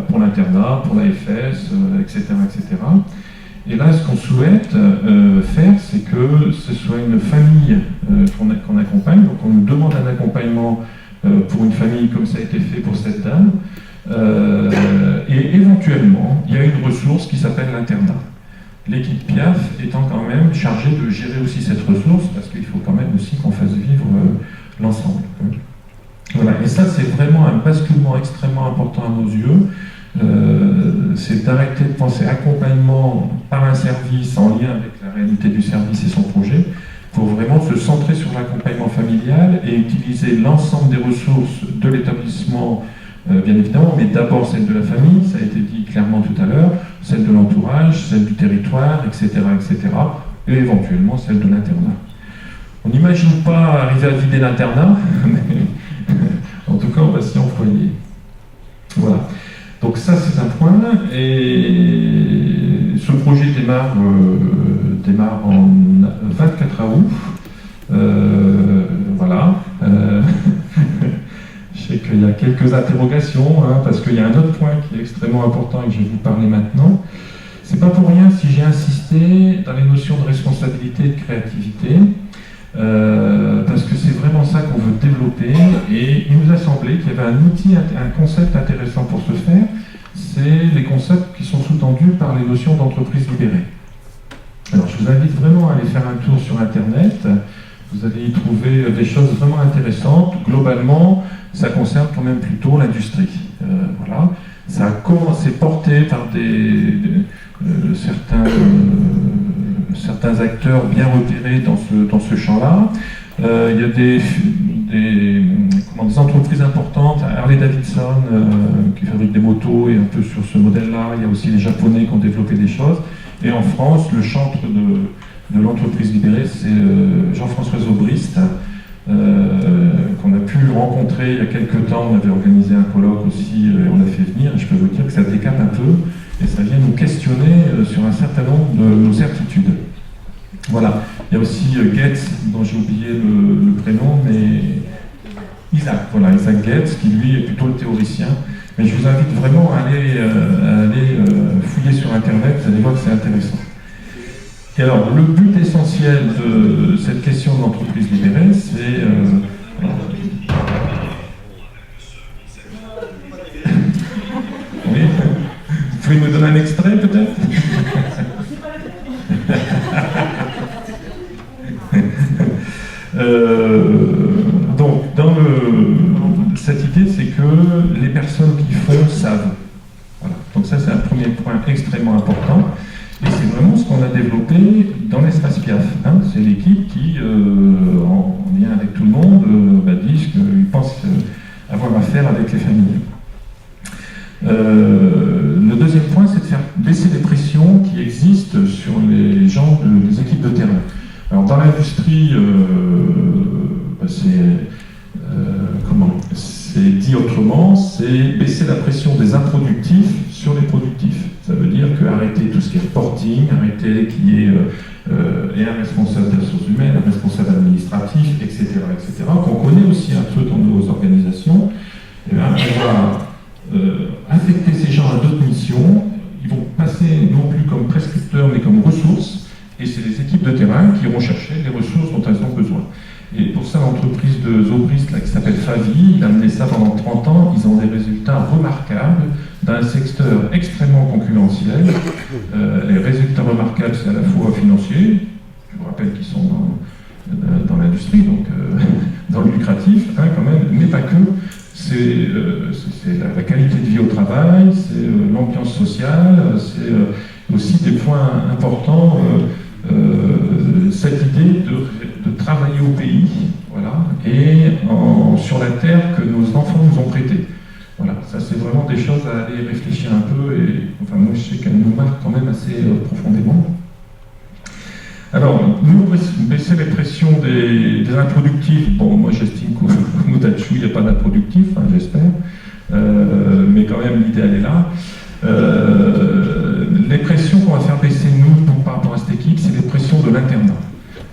pour l'internat, pour la FS, etc., etc. Et là, ce qu'on souhaite faire, c'est que ce soit une famille qu'on accompagne. Donc on nous demande un accompagnement pour une famille comme ça a été fait pour cette dame. Et éventuellement, il y a une ressource qui s'appelle l'internat. L'équipe Piaf étant quand même chargée de gérer aussi cette ressource, parce qu'il faut quand même aussi qu'on fasse vivre l'ensemble. Voilà. Et ça, c'est vraiment un basculement extrêmement important à nos yeux. C'est d'arrêter de penser accompagnement par un service en lien avec la réalité du service et son projet, pour vraiment se centrer sur l'accompagnement familial et utiliser l'ensemble des ressources de l'établissement, bien évidemment, mais d'abord celle de la famille, ça a été dit clairement tout à l'heure, celle de l'entourage, celle du territoire, etc., et éventuellement celle de l'internat. On n'imagine pas arriver à vider l'internat, mais en tout cas on va s'y employer. Voilà. Donc ça c'est un point, et ce projet démarre en 24 août. Voilà. Je sais qu'il y a quelques interrogations, parce qu'il y a un autre point qui est extrêmement important et que je vais vous parler maintenant. C'est pas pour rien si j'ai insisté dans les notions de responsabilité et de créativité, parce que c'est vraiment ça qu'on veut développer, et il nous a semblé qu'il y avait un outil, un concept intéressant pour ce faire, c'est les concepts qui sont sous-tendus par les notions d'entreprise libérée. Alors je vous invite vraiment à aller faire un tour sur Internet, vous allez y trouver des choses vraiment intéressantes. Globalement, ça concerne quand même plutôt l'industrie. Voilà. Ça a commencé porté par certains acteurs bien repérés dans ce champ-là. Il y a des entreprises importantes, Harley-Davidson qui fabrique des motos et un peu sur ce modèle-là. Il y a aussi les Japonais qui ont développé des choses. Et en France, le chantre de l'entreprise libérée, c'est Jean-François Zobrist, qu'on a pu rencontrer il y a quelques temps. On avait organisé un colloque aussi, et on l'a fait venir. Et je peux vous dire que ça décape un peu, et ça vient nous questionner sur un certain nombre de nos certitudes. Voilà. Il y a aussi Goetz, dont j'ai oublié le prénom, mais Isaac, voilà, Isaac Goetz, qui lui est plutôt le théoricien. Mais je vous invite vraiment à aller fouiller sur Internet, vous allez voir que c'est intéressant. Et alors, le but essentiel de cette question de l'entreprise libérée, c'est... oui, vous pouvez me donner un extrait peut-être? Donc, cette idée, c'est que les personnes qui font savent. Voilà. Donc ça, c'est un premier point extrêmement important. Et c'est vraiment ce qu'on a développé dans l'espace Piaf. C'est l'équipe qui, en lien avec tout le monde, disent qu'ils pensent avoir affaire avec les familles. Le deuxième point, c'est de faire baisser les pressions qui existent sur les gens des équipes de terrain. Alors dans l'industrie, c'est dit autrement, c'est baisser la pression des improductifs sur les productifs. Ça veut dire qu'arrêter tout ce qui est reporting, arrêter qu'il y ait un responsable des ressources humaines, un responsable administratif, etc., qu'on connaît aussi un peu dans nos organisations. Et bien, on va affecter ces gens à d'autres missions. Ils vont passer non plus comme prescripteurs, mais comme ressources. Et c'est les équipes de terrain qui iront chercher les ressources dont elles ont besoin. Et pour ça, l'entreprise de Zobrist, qui s'appelle Favi, il a mené ça pendant 30 ans. Ils ont des résultats remarquables dans un secteur extrêmement concurrentiel. Les résultats remarquables, c'est à la fois financier, je vous rappelle qu'ils sont dans l'industrie, donc dans le lucratif, quand même, mais pas que. C'est la qualité de vie au travail, c'est l'ambiance sociale, c'est aussi des points importants, cette idée de travailler au pays, voilà, et sur la terre que nos enfants nous ont prêtée. Voilà, ça c'est vraiment des choses à aller réfléchir un peu, et enfin moi je sais qu'elles nous marquent quand même assez profondément. Alors, nous, baisser les pressions des improductifs, bon, moi j'estime qu'au Mutachu, il n'y a pas d'improductif, hein, j'espère, mais quand même l'idéal est là. Les pressions qu'on va faire baisser nous par rapport à cette équipe, c'est les pressions de l'internat.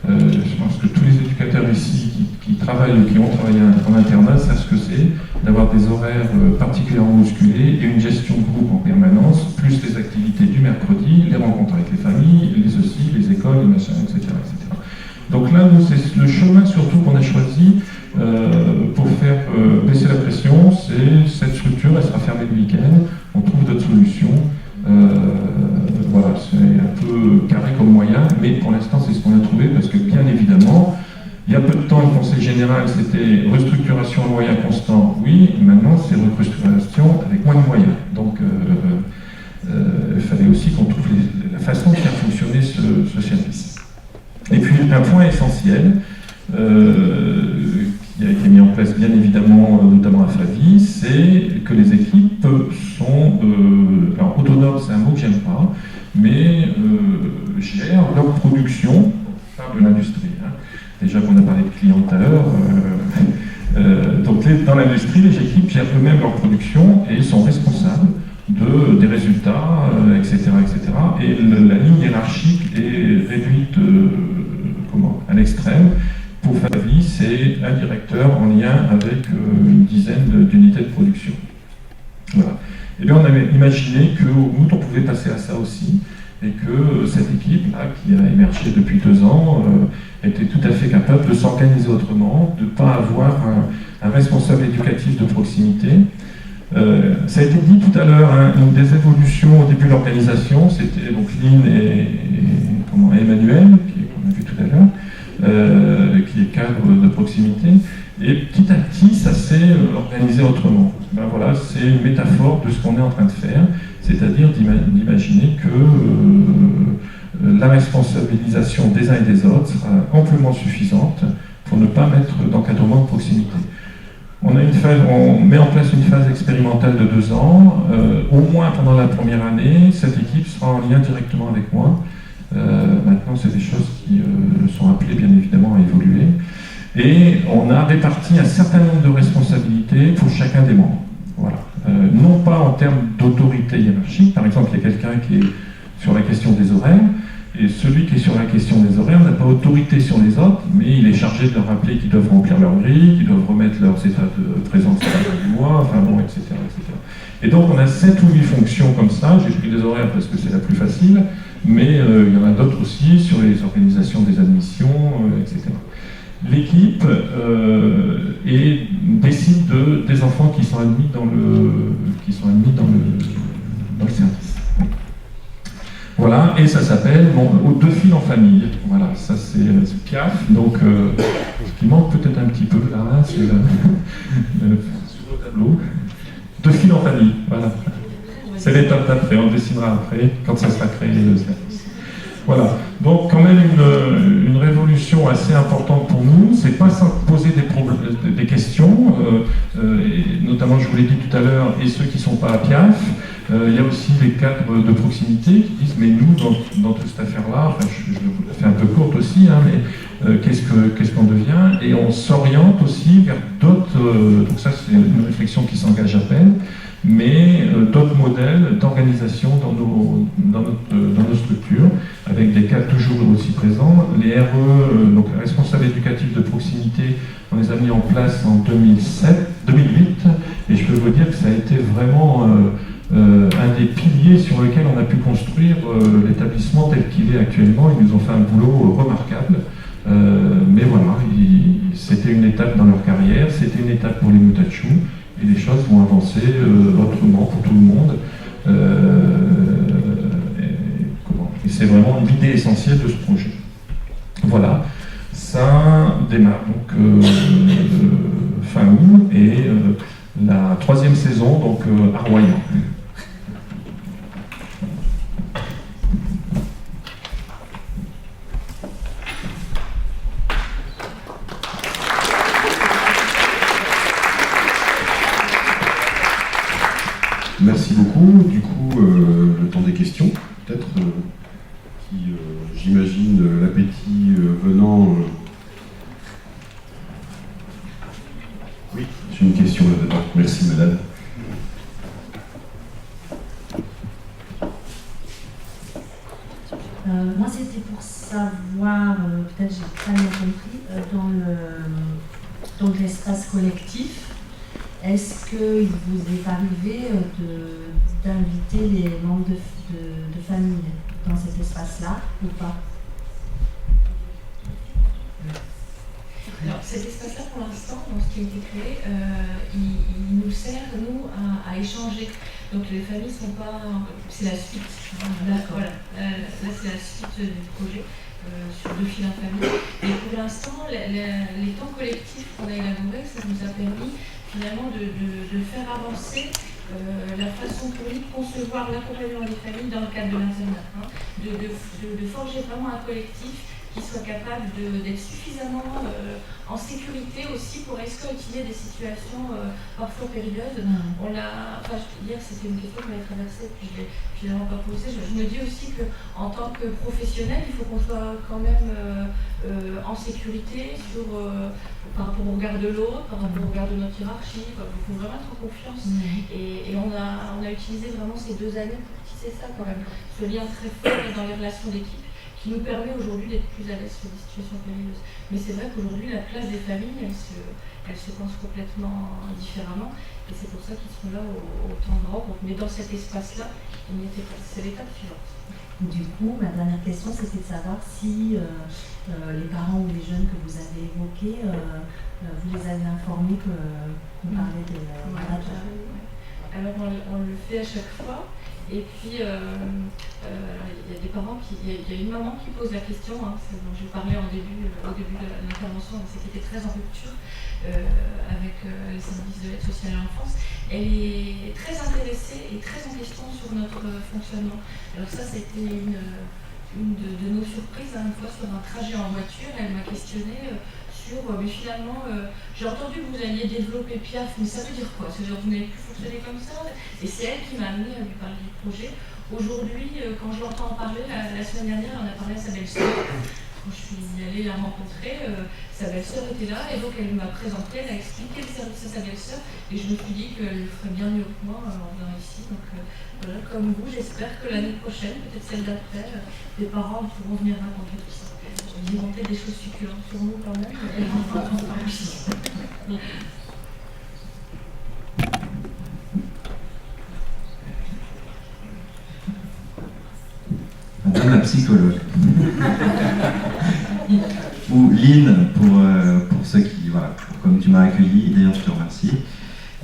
Je pense que tous les éducateurs ici qui travaillent ou qui ont travaillé en internat savent ce que c'est d'avoir des horaires particulièrement musculés et une gestion de groupe en permanence, plus les activités du mercredi, les rencontres avec les familles, les écoles, les machins, etc., etc. Donc là, nous, c'est le chemin surtout qu'on a choisi pour faire baisser la pression, c'est cette structure, elle sera fermée le week-end, on trouve d'autres solutions. Voilà, c'est un peu carré comme moyen, mais pour l'instant c'est ce qu'on a trouvé parce que bien évidemment, il y a peu de temps, le Conseil général c'était restructuration à moyens constants, oui, maintenant c'est restructuration avec moins de moyens. Donc il fallait aussi qu'on trouve la façon de faire fonctionner ce service. Et puis un point essentiel qui a été mis en place bien évidemment, notamment à Favi, c'est que les équipes sont alors autonomes, c'est un mot que j'aime pas, mais gèrent leur production, on parle de l'industrie. Hein. Déjà qu'on a parlé de clients tout à l'heure, donc dans l'industrie, les équipes gèrent eux-mêmes leur production et sont responsables des résultats, etc., etc. Et la ligne hiérarchique est réduite à l'extrême. Pour Favi, c'est un directeur en lien avec une dizaine d'unités de production. Voilà. Et bien on avait imaginé qu'au bout on pouvait passer à ça aussi, et que cette équipe-là, qui a émergé depuis 2 ans, était tout à fait capable de s'organiser autrement, de ne pas avoir un responsable éducatif de proximité. Ça a été dit tout à l'heure, hein, des évolutions au début de l'organisation, c'était donc Lynn et Emmanuel, qu'on a vu tout à l'heure, qui est cadre de proximité, et petit à petit, ça s'est organisé autrement. Ben voilà, c'est une métaphore de ce qu'on est en train de faire, c'est-à-dire d'imaginer que la responsabilisation des uns et des autres sera amplement suffisante pour ne pas mettre d'encadrement de proximité. On met en place une phase expérimentale de 2 ans. Au moins pendant la première année, cette équipe sera en lien directement avec moi. Maintenant, c'est des choses qui sont appelées bien évidemment à évoluer. Et on a réparti un certain nombre de responsabilités pour chacun des membres. Voilà. Non pas en termes d'autorité hiérarchique, par exemple, il y a quelqu'un qui est sur la question des horaires, et celui qui est sur la question des horaires n'a pas autorité sur les autres, mais il est chargé de leur rappeler qu'ils doivent remplir leur grille, qu'ils doivent remettre leurs états de présence à la fin du mois, enfin bon, etc., etc. Et donc on a 7 ou 8 fonctions comme ça, j'ai pris des horaires parce que c'est la plus facile, mais il y en a d'autres aussi sur les organisations des admissions, etc. L'équipe décide des enfants qui sont admis dans le service. Voilà, et ça s'appelle aux 2 fils en famille. Voilà, ça c'est Piaf. Donc, ce qui manque peut-être un petit peu là, c'est sur le tableau. 2 fils en famille. Voilà. C'est l'étape d'après. On le dessinera après quand ça sera créé le service. Voilà. Donc, quand même une révolution assez importante pour nous. C'est pas sans poser des questions, et notamment, je vous l'ai dit tout à l'heure, et ceux qui ne sont pas à Piaf. Il y a aussi les cadres de proximité qui disent mais nous dans toute cette affaire-là, enfin, je la fais un peu courte aussi, hein, mais qu'est-ce qu'on devient? Et on s'oriente aussi vers d'autres, donc ça c'est une réflexion qui s'engage à peine, mais d'autres modèles d'organisation dans nos structures, avec des cadres toujours aussi présents. Les RE, donc responsables éducatifs de proximité, on les a mis en place en 2008, et je peux vous dire que ça a été vraiment un des piliers sur lesquels on a pu construire l'établissement tel qu'il est actuellement. Ils nous ont fait un boulot remarquable, mais voilà, c'était une étape dans leur carrière, c'était une étape pour les Mutachu, et les choses vont avancer autrement pour tout le monde. Et c'est vraiment l'idée essentielle de ce projet. Voilà, ça démarre donc fin août, et la 3e saison donc à Royan. Merci beaucoup. Du coup, le temps des questions, peut-être. qui, j'imagine, l'appétit venant... Oui, j'ai une question là-dedans. Merci, madame. Moi, c'était pour savoir, peut-être j'ai pas bien compris, dans l'espace collectif, est-ce qu'il vous est arrivé d'inviter les membres de famille dans cet espace-là ou pas? Alors, cet espace-là, pour l'instant, dans ce qui a été créé, il nous sert, nous, à échanger. Donc, les familles ne sont pas... C'est la suite. Là, voilà. Là, c'est la suite du projet sur 2 filles en famille. Et pour l'instant, les temps collectifs qu'on a élaborés, ça nous a permis, finalement, de faire avancer la façon pour lui de concevoir l'accompagnement des familles dans le cadre de l'internat. Hein, de forger vraiment un collectif qui soit capable d'être suffisamment en sécurité aussi pour escalader des situations parfois périlleuses. Hier c'était une question que m'avait traversée et puis je l'ai finalement pas posée. Je me dis aussi qu'en tant que professionnel, il faut qu'on soit quand même en sécurité par rapport au regard de l'autre, par rapport au regard de notre hiérarchie. Il faut vraiment être en confiance. Et on a utilisé vraiment ces 2 années pour tisser ça quand même. Ce lien très fort dans les relations d'équipe, qui nous permet aujourd'hui d'être plus à l'aise sur des situations périlleuses. Mais c'est vrai qu'aujourd'hui, la place des familles, elle se pense complètement différemment, et c'est pour ça qu'ils sont là au temps de rencontre. Mais dans cet espace-là, il n'y était pas. C'est l'étape suivante. Du coup, ma dernière question, c'était de savoir si les parents ou les jeunes que vous avez évoqués, vous les avez informés qu'on parlait de Alors, on le fait à chaque fois. Et puis, il y a des parents il y a une maman qui pose la question, hein, dont je parlais au début de l'intervention, c'est qui était très en rupture avec les services de l'aide sociale à l'enfance. Elle est très intéressée et très en question sur notre fonctionnement. Alors ça, c'était une de nos surprises, hein, une fois sur un trajet en voiture, elle m'a questionné mais finalement, j'ai entendu que vous alliez développer Piaf, mais ça veut dire quoi? C'est-à-dire que vous n'avez plus fonctionné comme ça? Et c'est elle qui m'a amené à lui parler du projet. Aujourd'hui, quand je l'entends en parler, la semaine dernière, on a parlé à sa belle-sœur. Quand je suis allée la rencontrer, sa belle-sœur était là, et donc elle m'a présenté, elle a expliqué le service à sa belle-sœur, et je me suis dit qu'elle le ferait bien mieux que moi en venant ici. Donc voilà, comme vous, j'espère que l'année prochaine, peut-être celle d'après, les parents pourront venir raconter tout ça. J'ai monté des choses succulentes sur nous quand même. Madame la psychologue. Ou Lynn, pour ceux qui, voilà, comme tu m'as accueilli, d'ailleurs je te remercie.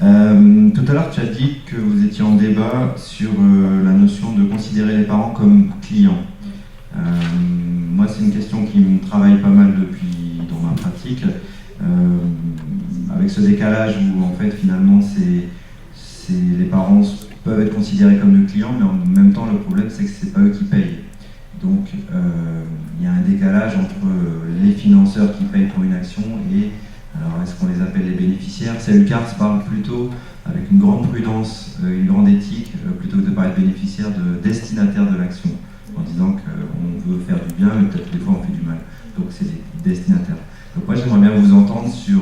Tout à l'heure tu as dit que vous étiez en débat sur la notion de considérer les parents comme clients. Moi, c'est une question qui me travaille pas mal depuis dans ma pratique, avec ce décalage où en fait finalement les parents peuvent être considérés comme des clients, mais en même temps le problème c'est que c'est pas eux qui payent. Donc il y a un décalage entre les financeurs qui payent pour une action et alors est-ce qu'on les appelle les bénéficiaires? Cellcars parle plutôt avec une grande prudence, une grande éthique, plutôt que de parler de bénéficiaires, de destinataires de l'action, en disant qu'on veut faire du bien, mais peut-être des fois on fait du mal. Donc c'est des destinataires. Donc moi j'aimerais bien vous entendre sur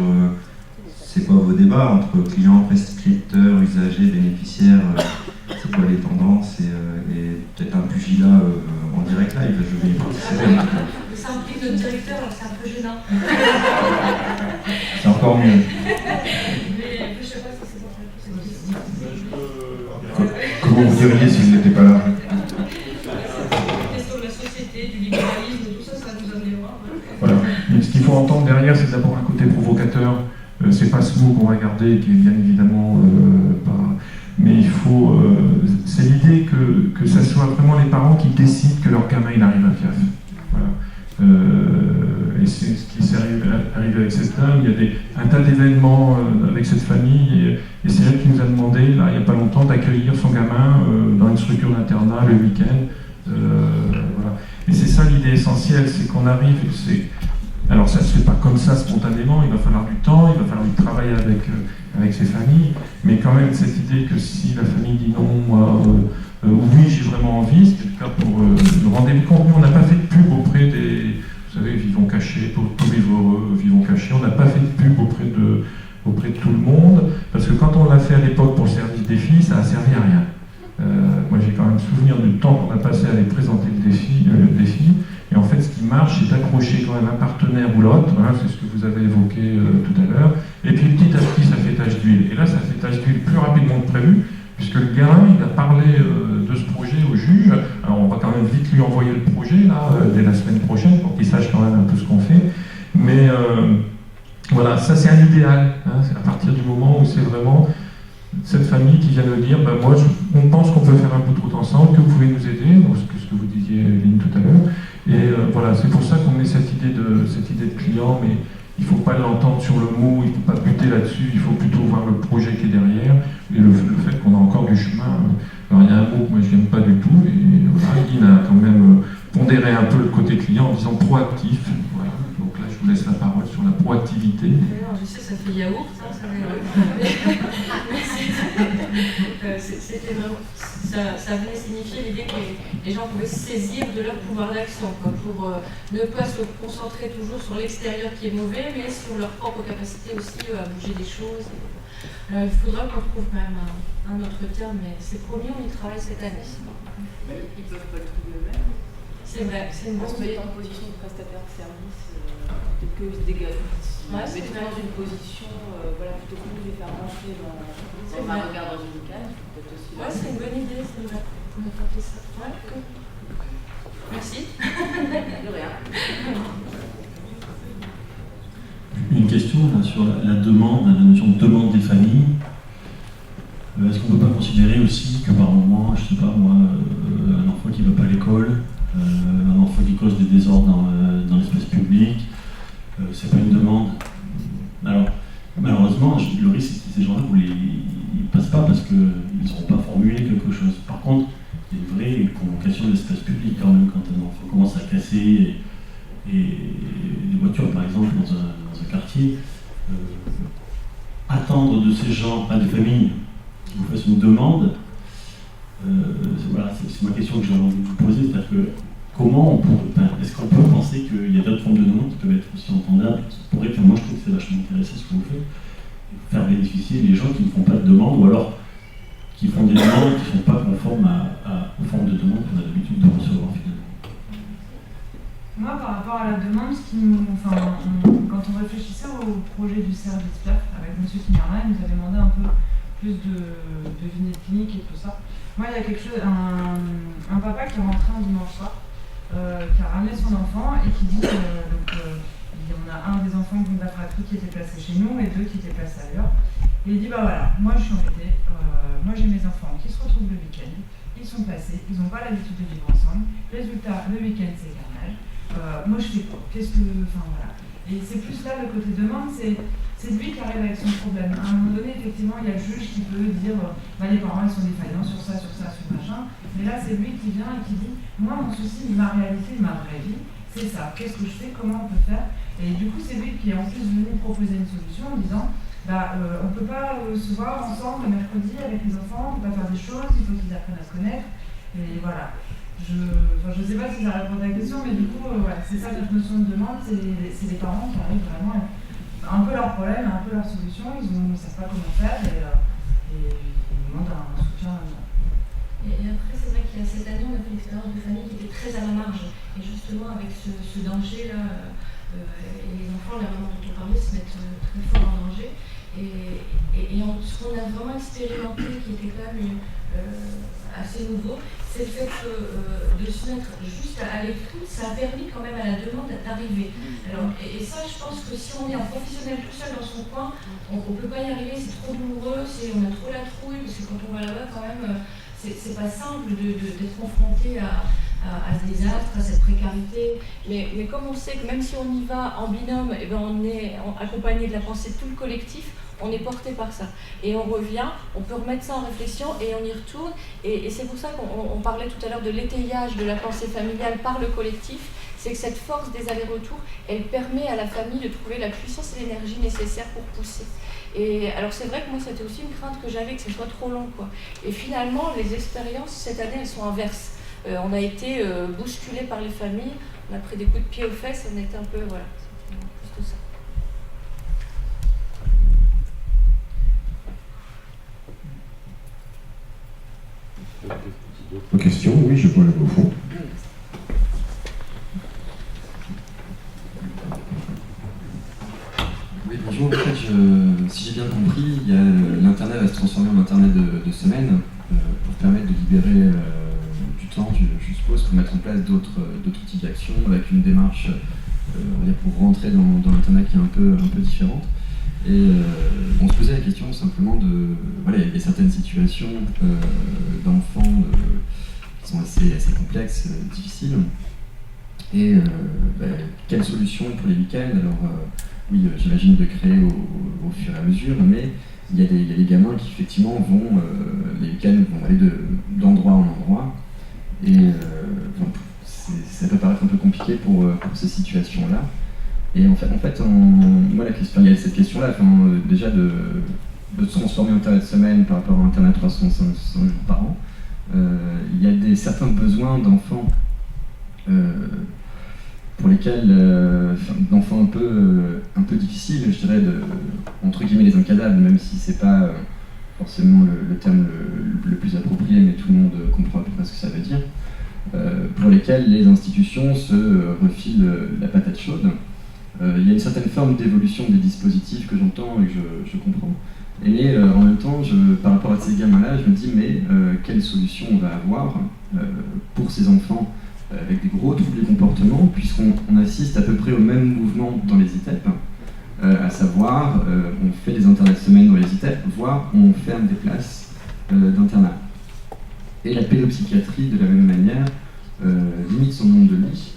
c'est quoi vos débats entre clients, prescripteurs, usagers, bénéficiaires, c'est quoi les tendances et peut-être un pugilat en direct live, je vais y participer. Ça implique notre directeur, alors c'est un peu gênant. C'est encore mieux. Mais je sais pas si c'est pour ça. Comment vous diriez si vous n'étiez pas là? La question de la société, du libéralisme, tout ça, ça nous amène loin. Voilà. Mais ce qu'il faut entendre derrière, c'est d'abord un côté provocateur. C'est pas ce mot qu'on va garder, qui est bien évidemment pas. Mais il faut. C'est l'idée que ça soit vraiment les parents qui décident que leur gamin il arrive à Piaf. Voilà. Et c'est ce qui s'est arrivé avec cette dame. Il y a un tas d'événements avec cette famille. Et c'est elle qui nous a demandé, là, il n'y a pas longtemps, d'accueillir son gamin dans une structure d'internat le week-end. Voilà. Et c'est ça l'idée essentielle, c'est qu'on arrive. Alors ça ne se fait pas comme ça spontanément, il va falloir du temps, il va falloir du travail avec ces familles, mais quand même cette idée que si la famille dit non, moi oui, j'ai vraiment envie, c'était le cas pour le rendez-vous convenu. On n'a pas fait de pub auprès des, vous savez, Vivons Cachés, pour vivre heureux, Vivons Cachés. On n'a pas fait de pub auprès de tout le monde, parce que quand on l'a fait à l'époque pour le service des filles, ça a servi à rien. Moi, j'ai quand même souvenir du temps qu'on a passé à aller présenter le défi. Et en fait, ce qui marche, c'est d'accrocher quand même un partenaire ou l'autre, hein, c'est ce que vous avez évoqué tout à l'heure. Et puis petit à petit, ça fait tache d'huile. Et là, ça fait tache d'huile plus rapidement que prévu, puisque le gamin, il a parlé de ce projet au juge. Alors, on va quand même vite lui envoyer le projet, là, dès la semaine prochaine, pour qu'il sache quand même un peu ce qu'on fait. Mais voilà, ça c'est un idéal. Hein, c'est à partir du moment où c'est vraiment cette famille qui vient nous dire, bah, moi, on pense qu'on peut faire un bout de route ensemble, que vous pouvez nous aider, ce que vous disiez, Lynn, tout à l'heure. Et voilà, c'est pour ça qu'on met cette idée de client, mais il ne faut pas l'entendre sur le mot, il ne faut pas buter là-dessus, il faut plutôt voir le projet qui est derrière, et le fait qu'on a encore du chemin. Alors il y a un mot que moi je n'aime pas du tout, et voilà, Lynn a quand même pondéré un peu le côté client en disant proactif. Voilà. Donc là je vous laisse la parole sur la proactivité. Alors, je sais, ça fait yaourt, hein, c'était vraiment, ça venait signifier l'idée que les gens pouvaient se saisir de leur pouvoir d'action, pour ne pas se concentrer toujours sur l'extérieur qui est mauvais, mais sur leur propre capacité aussi à bouger des choses. Il faudra qu'on trouve quand même un autre terme, mais c'est promis, on y travaille cette année. Mais ils peuvent pas le trouver eux-mêmes. C'est vrai, c'est une bonne idée. En position de prestataire de service, peut-être qu'ils se dégagent. Ouais, mais dans une position, voilà, plutôt que de les faire rentrer dans un regard dans une case, peut-être aussi. Ouais, c'est une bonne idée, c'est vrai. On a pas fait ça. Ouais, cool. Merci. De rien. Une question là, sur la demande, la notion de demande des familles. Est-ce qu'on ne peut pas considérer aussi que par moment, je sais pas moi, un enfant qui ne va pas à l'école, un enfant qui cause des désordres dans l'espace public, c'est pas une demande. Alors, malheureusement, le risque, c'est que ces gens-là, ils ne passent pas parce qu'ils n'auront pas formulé quelque chose. Par contre, il y a une vraie convocation de l'espace public quand même, quand un enfant commence à casser et des voitures, par exemple, dans un quartier. Attendre de ces gens, des familles, qui vous fassent une demande, voilà, c'est ma question que j'ai envie de vous poser, c'est-à-dire que comment on pourrait, est-ce qu'on peut penser qu'il y a d'autres formes de demandes qui peuvent être aussi entendables, qui pourraient, moi je trouve que c'est vachement intéressant ce que vous faites, faire bénéficier les gens qui ne font pas de demande, ou alors qui font des demandes qui ne sont pas conformes aux formes de demande qu'on a l'habitude de recevoir finalement. Moi, par rapport à la demande, quand on réfléchissait au projet du service PIAF avec M. Simerla, il nous avait demandé un peu plus de vignettes cliniques et tout ça. Moi, il y a quelque chose, un papa qui est rentré un dimanche soir, qui a ramené son enfant et qui dit on a un des enfants de la fratrie qui était placé chez nous et deux qui étaient placés ailleurs. Et il dit bah voilà, moi je suis embêté, moi j'ai mes enfants qui se retrouvent le week-end, ils sont placés, ils n'ont pas l'habitude de vivre ensemble, résultat, le week-end c'est carnage. Moi je fais quoi? Voilà. Et c'est plus là le côté demande, c'est lui qui arrive avec son problème. À un moment donné, effectivement, il y a le juge qui peut dire les parents ils sont défaillants sur ça, sur machin. Mais là, c'est lui qui vient et qui dit moi, mon souci, ma réalité, ma vraie vie, c'est ça. Qu'est-ce que je fais? Comment on peut faire? Et du coup, c'est lui qui est en plus venu proposer une solution en disant on ne peut pas se voir ensemble le mercredi avec les enfants, on peut pas faire des choses, il faut qu'ils apprennent à se connaître. Et voilà. Je ne sais pas si ça répond à ta question, mais du coup, c'est ça notre notion de demande, c'est les parents qui arrivent vraiment un peu leurs problèmes, un peu leurs solutions, ils ne savent pas comment faire et ils demandent un soutien. Et après, c'est vrai qu'il y a cette année, on a fait l'expérience de famille qui était très à la marge. Et justement, avec ce danger-là, et les enfants, la maman dont on parlait, se mettent très fort en danger. Et ce qu'on a vraiment expérimenté, qui était quand même assez nouveau, c'est le fait de se mettre juste à l'écrit, ça a permis quand même à la demande d'arriver. Alors, et ça, je pense que si on est un professionnel tout seul dans son coin, on ne peut pas y arriver, c'est trop douloureux, on a trop la trouille, parce que quand on va là-bas, quand même, c'est pas simple d'être confronté à ce désastre, à cette précarité. Mais comme on sait que même si on y va en binôme, on est accompagné de la pensée de tout le collectif, on est porté par ça. Et on revient, on peut remettre ça en réflexion et on y retourne. Et c'est pour ça qu'on parlait tout à l'heure de l'étayage de la pensée familiale par le collectif. C'est que cette force des allers-retours, elle permet à la famille de trouver la puissance et l'énergie nécessaires pour pousser. Et alors c'est vrai que moi c'était aussi une crainte que j'avais, que ce soit trop long, quoi. Et finalement les expériences cette année elles sont inverses. On a été bousculés par les familles, on a pris des coups de pied aux fesses, on était un peu, voilà, c'était plus que ça. D'autres questions? Oui, je vois là au fond. Oui, bonjour. En fait, si j'ai bien compris, l'Internet va se transformer en Internet de semaine pour permettre de libérer du temps, je suppose, pour mettre en place d'autres types d'actions avec une démarche pour rentrer dans l'Internet qui est un peu différente. Et on se posait la question simplement de... Voilà, il y a certaines situations d'enfants qui sont assez complexes, difficiles. Et quelle solution pour les week-ends? Alors, oui, j'imagine de créer au fur et à mesure, mais il y a des gamins qui effectivement vont, les week-ends vont aller d'endroit en endroit. Et ça peut paraître un peu compliqué pour ces situations-là. Et en fait moi, il y a cette question-là, déjà de se transformer en Internet semaine par rapport à Internet 365 jours par an. Il y a certains besoins d'enfants pour lesquels, d'enfants un peu difficiles, je dirais, entre guillemets les incasables, même si c'est pas forcément le terme le plus approprié, mais tout le monde comprend à peu près ce que ça veut dire, pour lesquels les institutions se refilent la patate chaude. Il y a une certaine forme d'évolution des dispositifs que j'entends et que je comprends. Mais en même temps, par rapport à ces gamins-là, je me dis, mais quelle solution on va avoir pour ces enfants avec des gros troubles du comportement, puisqu'on assiste à peu près au même mouvement dans les ITEP, à savoir, on fait des internats de semaine dans les ITEP, voire on ferme des places d'internat. Et la pédopsychiatrie, de la même manière, limite son nombre de lits.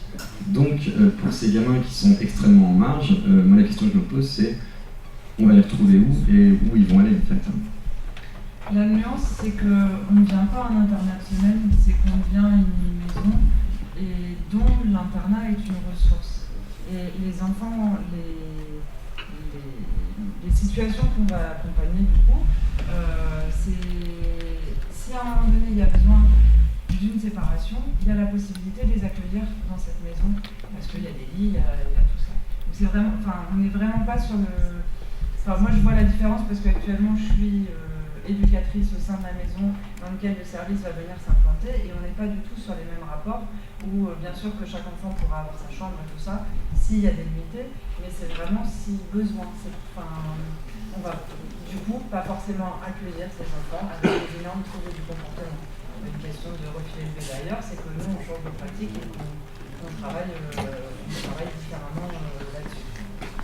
Donc, pour ces gamins qui sont extrêmement en marge, moi la question que je me pose, c'est on va les retrouver où et où ils vont aller en fait. La nuance, c'est qu'on ne vient pas en internat de semaine, c'est qu'on vient à une maison et dont l'internat est une ressource. Et les enfants, les situations qu'on va accompagner du coup, c'est si à un moment donné il y a besoin d'une séparation, il y a la possibilité de les accueillir dans cette maison parce qu'il y a des lits, il y a tout ça. Donc c'est vraiment, on n'est vraiment pas sur le... moi je vois la différence parce qu'actuellement je suis éducatrice au sein de la maison dans laquelle le service va venir s'implanter et on n'est pas du tout sur les mêmes rapports où bien sûr que chaque enfant pourra avoir sa chambre et tout ça s'il y a des limités, mais c'est vraiment si besoin. On va du coup pas forcément accueillir ces enfants avec des énormes troubles du comportement. Une question de refiler le bébé ailleurs, c'est que nous on change de pratique et qu'on travaille différemment là-dessus.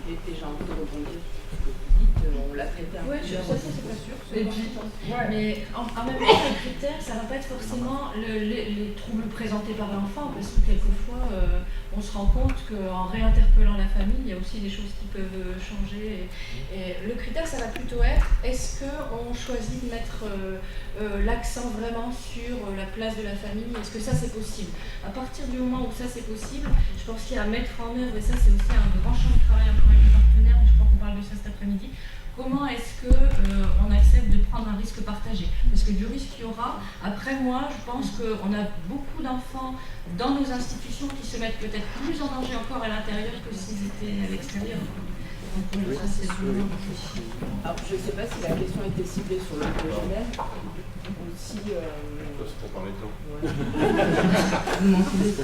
Et j'ai envie de rebondir sur ce que vous dites, on l'a traité un peu. Oui, ça c'est pas sûr. Et puis, mais en même temps, le critère, ça va pas être forcément les troubles présentés par l'enfant, parce que quelquefois, on se rend compte qu'en réinterpellant la famille, il y a aussi des choses qui peuvent changer. Et le critère, ça va plutôt être, est-ce qu'on choisit de mettre l'accent vraiment sur la place de la famille? Est-ce que ça, c'est possible? À partir du moment où ça, c'est possible, je pense qu'il y a à mettre en œuvre, et ça, c'est aussi un grand champ de travail encore avec les partenaires, je crois qu'on parle de ça cet après-midi. Comment est-ce qu'on accepte de prendre un risque partagé? Parce que du risque il y aura. Après, moi, je pense qu'on a beaucoup d'enfants dans nos institutions qui se mettent peut-être plus en danger encore à l'intérieur que s'ils étaient à l'extérieur. Donc, ça, c'est alors, je ne sais pas si la question était ciblée sur le progéniteur ou si... C'est pour parler de temps. Vous m'entendez?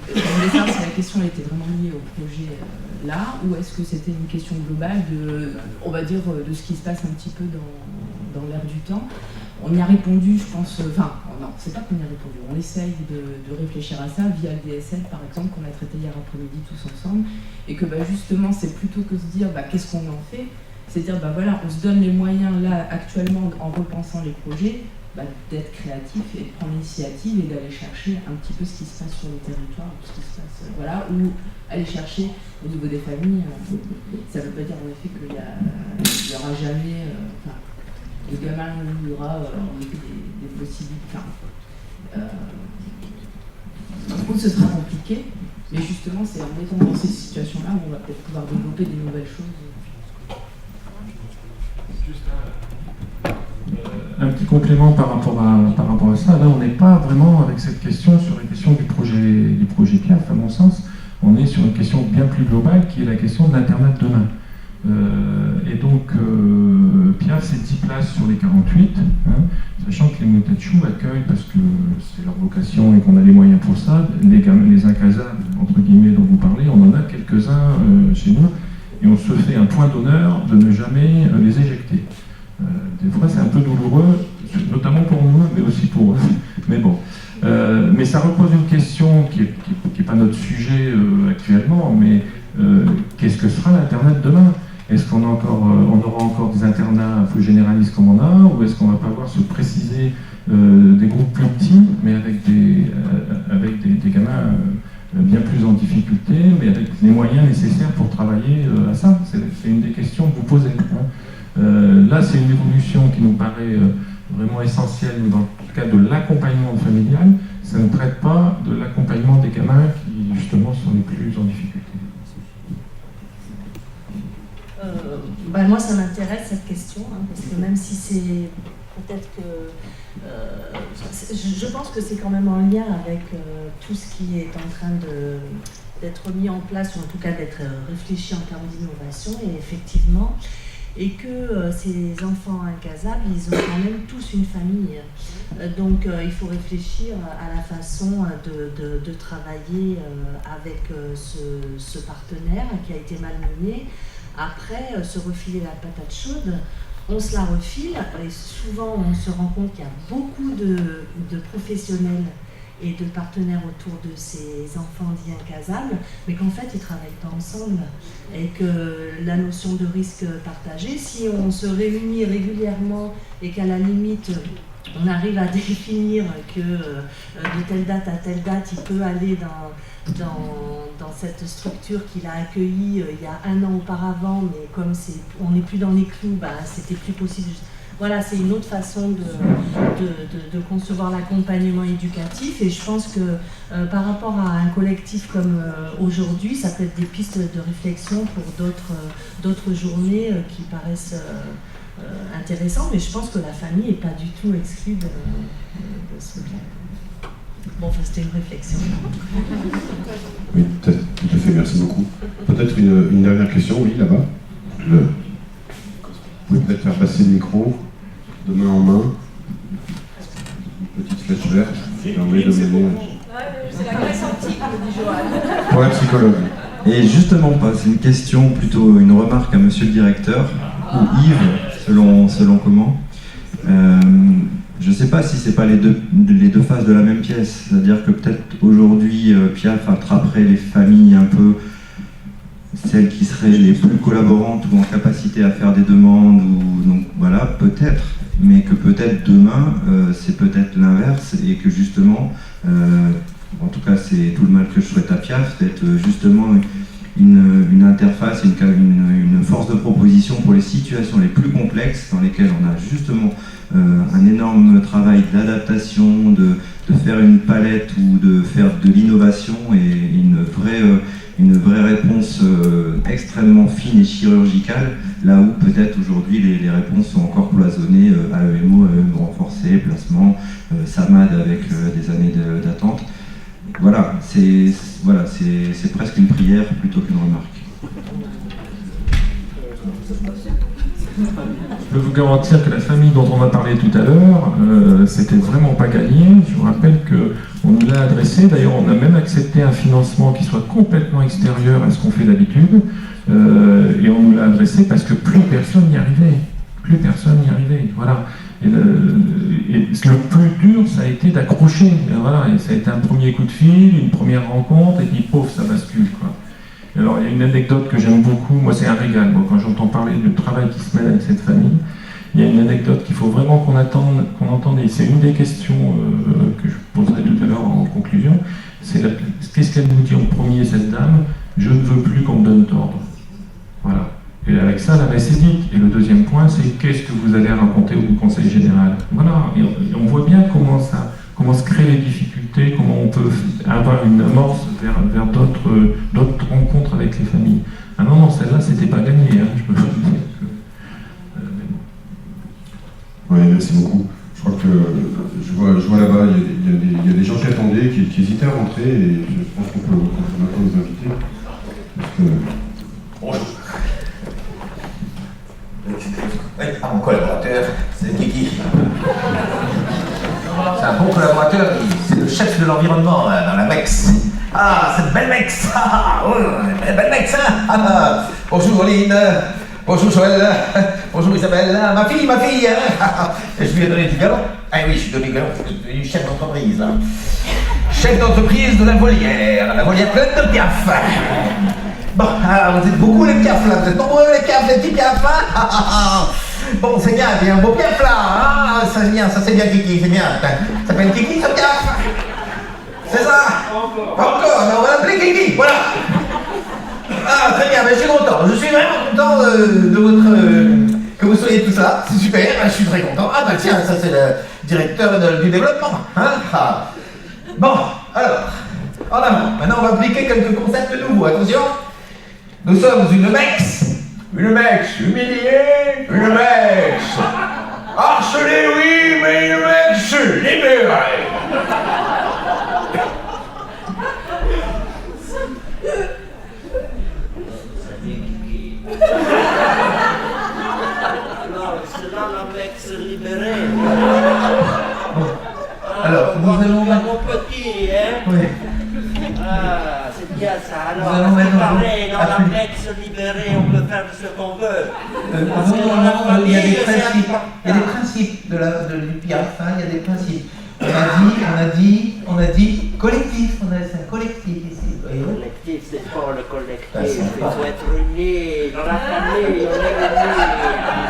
Je voulais savoir si la question était vraiment liée au projet là, ou est-ce que c'était une question globale de, on va dire, de ce qui se passe un petit peu dans l'air du temps. On y a répondu, je pense, non, c'est pas qu'on y a répondu, on essaye de réfléchir à ça via le DSL par exemple, qu'on a traité hier après-midi tous ensemble, et que justement c'est plutôt que se dire qu'est-ce qu'on en fait, c'est dire voilà, on se donne les moyens là actuellement en repensant les projets d'être créatif et de prendre l'initiative et d'aller chercher un petit peu ce qui se passe sur le territoire, ce qui se passe, voilà, ou aller chercher au niveau des familles. Ça ne veut pas dire en effet qu'il n'y aura jamais, le gamin où il y aura des possibilités. Où ce sera compliqué, mais justement c'est en étant dans ces situations-là où on va peut-être pouvoir développer des nouvelles choses. Juste un petit complément par rapport à ça. Là, on n'est pas vraiment avec cette question sur la question du projet Piaf, à mon sens. On est sur une question bien plus globale qui est la question de l'internat de demain. Et donc, Piaf, c'est 10 places sur les 48, sachant que les Moutatchou accueillent, parce que c'est leur vocation et qu'on a les moyens pour ça, les incasables, entre guillemets, dont vous parlez, on en a quelques-uns chez nous, et on se fait un point d'honneur de ne jamais les éjecter. Des fois, c'est un peu douloureux, notamment pour nous, mais aussi pour eux. Mais bon. Mais ça repose une question qui n'est pas notre sujet actuellement, mais qu'est-ce que sera l'internat de demain? Est-ce qu'on aura encore des internats un peu généralistes comme on a, ou est-ce qu'on va pas voir se préciser des groupes plus petits, mais avec des gamins bien plus en difficulté, mais avec les moyens nécessaires pour travailler à ça? C'est une des questions que vous posez. Là, c'est une évolution qui nous paraît vraiment essentielle dans le cadre de l'accompagnement familial. Ça ne traite pas de l'accompagnement des gamins qui, justement, sont les plus en difficulté. Moi, ça m'intéresse cette question, parce que même si c'est peut-être que... je pense que c'est quand même en lien avec tout ce qui est en train d'être mis en place, ou en tout cas d'être réfléchi en termes d'innovation, et effectivement, et que ces enfants incasables, ils ont quand même tous une famille. Donc il faut réfléchir à la façon de travailler avec ce partenaire qui a été malmené. Après, se refiler la patate chaude, on se la refile, et souvent on se rend compte qu'il y a beaucoup de professionnels et de partenaires autour de ces enfants dits incasables, mais qu'en fait ils ne travaillent pas ensemble, et que la notion de risque partagé, si on se réunit régulièrement et qu'à la limite on arrive à définir que de telle date à telle date il peut aller dans cette structure qu'il a accueillie il y a un an auparavant, mais comme on n'est plus dans les clous, c'était plus possible. Voilà, c'est une autre façon de concevoir l'accompagnement éducatif, et je pense que par rapport à un collectif comme aujourd'hui, ça peut être des pistes de réflexion pour d'autres journées qui paraissent intéressantes, mais je pense que la famille n'est pas du tout exclue de ce plan. Bon, enfin, c'était une réflexion. Oui, tout à fait, merci beaucoup. Peut-être une dernière question, oui, là-bas. Vous pouvez peut-être faire passer le micro de main en main. Une petite flèche verte qui permet de mener. C'est la Grèce antique, dit Johan. Pour la psychologue. Et justement pas, c'est une question, plutôt une remarque à monsieur le directeur, ou Yves, selon comment. Je ne sais pas si c'est pas les deux faces de la même pièce, c'est-à-dire que peut-être aujourd'hui Piaf attraperait les familles un peu, celles qui seraient les plus collaborantes ou en capacité à faire des demandes, ou donc voilà, peut-être, mais que peut-être demain c'est peut-être l'inverse, et que justement, en tout cas c'est tout le mal que je souhaite à Piaf, d'être justement une interface, une force de proposition pour les situations les plus complexes dans lesquelles on a justement un énorme travail d'adaptation, de faire une palette ou de faire de l'innovation et une vraie réponse extrêmement fine et chirurgicale, là où peut-être aujourd'hui les réponses sont encore cloisonnées, AEMO, AEM renforcé, placement, SAMAD avec des années d'attente. Voilà, c'est presque une prière plutôt qu'une remarque. Je peux vous garantir que la famille dont on a parlé tout à l'heure, c'était vraiment pas gagné. Je vous rappelle qu'on nous l'a adressé, d'ailleurs on a même accepté un financement qui soit complètement extérieur à ce qu'on fait d'habitude, et on nous l'a adressé parce que plus personne n'y arrivait. Plus personne n'y arrivait, voilà. Et le plus dur, ça a été d'accrocher, voilà, et ça a été un premier coup de fil, une première rencontre, et puis pauvre, ça bascule, quoi. Alors il y a une anecdote que j'aime beaucoup, moi c'est un régal, moi, quand j'entends parler du travail qui se mène avec cette famille, il y a une anecdote qu'il faut vraiment qu'on entende, et c'est une des questions que je poserai tout à l'heure en conclusion, c'est qu'est-ce qu'elle nous dit en premier, cette dame? Je ne veux plus qu'on me donne d'ordre. Voilà. Et avec ça, la messe est dite. Et le deuxième point, c'est qu'est-ce que vous allez raconter au Conseil général? Voilà. Et on voit bien comment se créent les difficultés, comment on peut avoir une amorce vers d'autres rencontres avec les familles. Ah non, celle-là, c'était pas gagné, hein, je peux vous dire. Oui, merci beaucoup. Je crois que je vois là-bas, il y a des gens qui attendaient, qui hésitaient à rentrer, et je pense qu'on peut maintenant les inviter. Parce que... Bonjour. Oui, mon collaborateur, c'est Kiki. C'est un bon collaborateur, c'est le chef de l'environnement dans la MEX. Ah, cette belle MEX. Ah, oh, belle MEX, hein. Ah, bonjour Lynn, bonjour Joël, bonjour Isabelle, ma fille, hein. Je lui ai donné du galon. Ah oui, je suis donné du galon, je suis devenu chef d'entreprise, là. Chef d'entreprise de la volière pleine de piaf. Bon, alors vous êtes beaucoup les piafs là, vous êtes nombreux les piafs, les petits piafs, hein. Bon, c'est bien, il y a un beau piaf là, hein. Ça c'est bien Kiki, c'est bien. Ça s'appelle Kiki ce piaf. C'est ça. Encore, mais on va l'appeler Kiki, voilà. Ah, très bien, mais je suis content, je suis vraiment content de votre... que vous soyez tous là, c'est super, je suis très content. Ah bah tiens, ça c'est le directeur du développement, hein. Ah. Bon, alors, en avant, maintenant on va appliquer quelques concepts nouveaux, attention. Nous sommes une MEX, humiliée, une MEX, harcelée, oui, mais une MEX libérée. C'est là la MEX libérée. Alors, nous allons... Mon petit, hein. Oui. Ah, c'est bien ça. Alors, Nous allons maintenant parler dans la MEX libérée, on peut faire ce qu'on veut. Il y a des principes du PIAF, hein, il y a des principes. On a dit collectif, c'est un collectif ici. Le collectif, c'est pas le collectif, il faut être unis dans la famille, on est unis.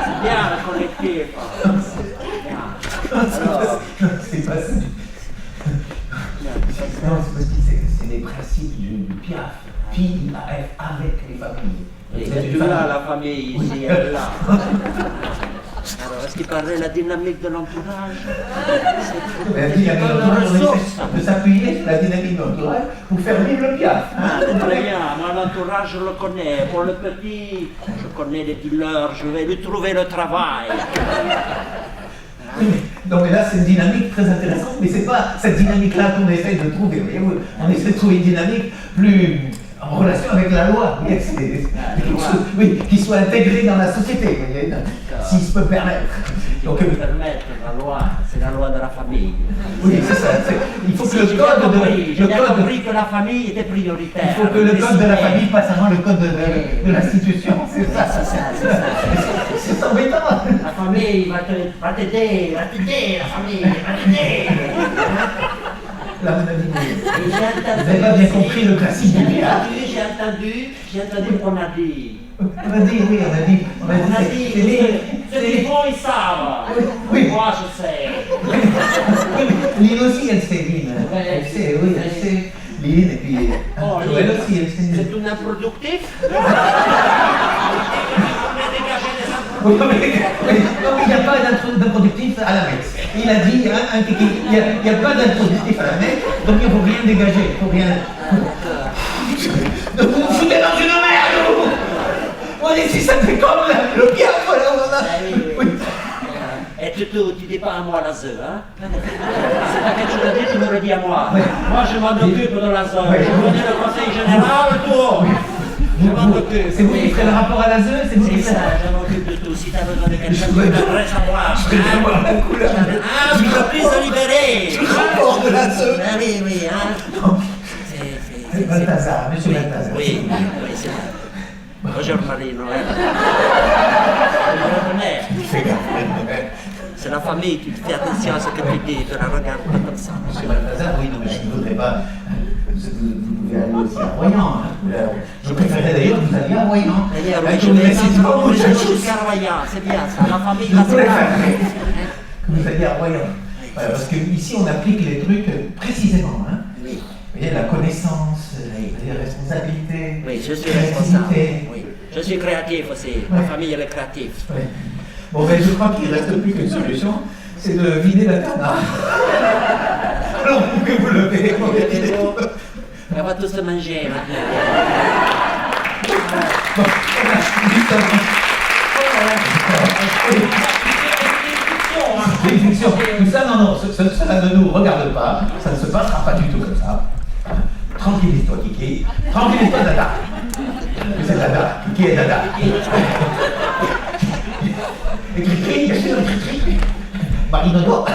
C'est bien le collectif. Alors, c'est pas ça. Non, c'est parce que c'est les principes du PIAF, PIAF avec les familles. Et c'est là la famille, ici, elle est là. Alors, est-ce qu'il parlait de la dynamique de l'entourage? La dynamique de l'entourage, on essaie de s'appuyer sur la dynamique de l'entourage pour faire vivre le PIAF. Ah, très bien, moi l'entourage je le connais. Pour le petit, je connais les dealers, je vais lui trouver le travail. Non mais là c'est une dynamique très intéressante, mais c'est pas cette dynamique-là qu'on essaie de trouver, voyez-vous. On essaie de trouver une dynamique plus en relation avec la loi, oui, qui soit intégrée dans la société, vous voyez, si se peut permettre. Donc, permettre la loi, c'est la loi de la famille. Oui, c'est ça. Il faut que le code j'ai bien compris que la famille était prioritaire. Il faut que le code de la famille passe avant le code de l'institution, c'est ça. C'est embêtant. La famille va t'aider, la famille va t'aider. Là, vous n'avez pas bien compris le classique du PIAF. J'ai entendu qu'on a dit. On a dit. Ceux qui font, ils savent. Oui. Moi, je sais. Lynn aussi, elle sait, Lynn. Elle sait, oui, elle sait. Lynn, et puis... Joël aussi, elle sait. C'est tout improductif. Oui, il n'y a pas d'improductif à la MEX. Il a dit, il n'y a pas d'improductif à la MEX, donc il ne faut rien dégager, il ne faut rien... Vous vous foutez dans une merde, vous. On est ici, ça fait comme le PIAF, voilà, on a... Oui. Et tu dis pas à moi la ZE, hein? C'est pas quelque chose à dire, tu me le dis à moi. Oui. Moi, je m'en occupe de la ZE. Oui. Je connais le conseil général, tout. C'est vous qui ferez le rapport à la ZE, c'est vous qui faites ça, je m'occupe de tout. Si tu as besoin de quelqu'un, tu devrais savoir. Je vais savoir la couleur. Ah, entreprise libérée. Le rapport de la ZE. Oui, hein. C'est Balthazar, monsieur Balthazar. Oui, c'est vrai. Bonjour Marie Noël. Fais gaffe. C'est la famille, tu fais attention à ce que tu dis, tu la regardes pas comme ça. Monsieur Balthazar, oui, non, mais je ne voudrais pas... vous pouvez aller aussi à Royan. Hein. Je préférais d'ailleurs que vous alliez à Royan. D'ailleurs, Avec je le vais président, je suis jusqu'à Royan, c'est bien ça, la famille nationale. Que vous alliez à Royan. Voilà, parce qu'ici, on applique les trucs précisément. Hein. Oui. Vous voyez, la connaissance, les responsabilités. Oui, je suis créativité. responsable. Oui. Je suis créatif aussi. Ma famille elle est créative. Ouais. Bon, ben, je crois qu'il ne reste plus qu'une solution, c'est de vider l'internat. Alors, vous pouvez vous lever. On va tous se manger maintenant. Bon, c'est une fiction. Tout ça, non, cela ne nous regarde pas. Ça ne se passera pas du tout comme ça. Tranquillise-toi, Kiki. Tranquillise-toi, Dada. C'est Dada. Kiki est Dada. Et Kiki, bien sûr, Kiki. Marinodo.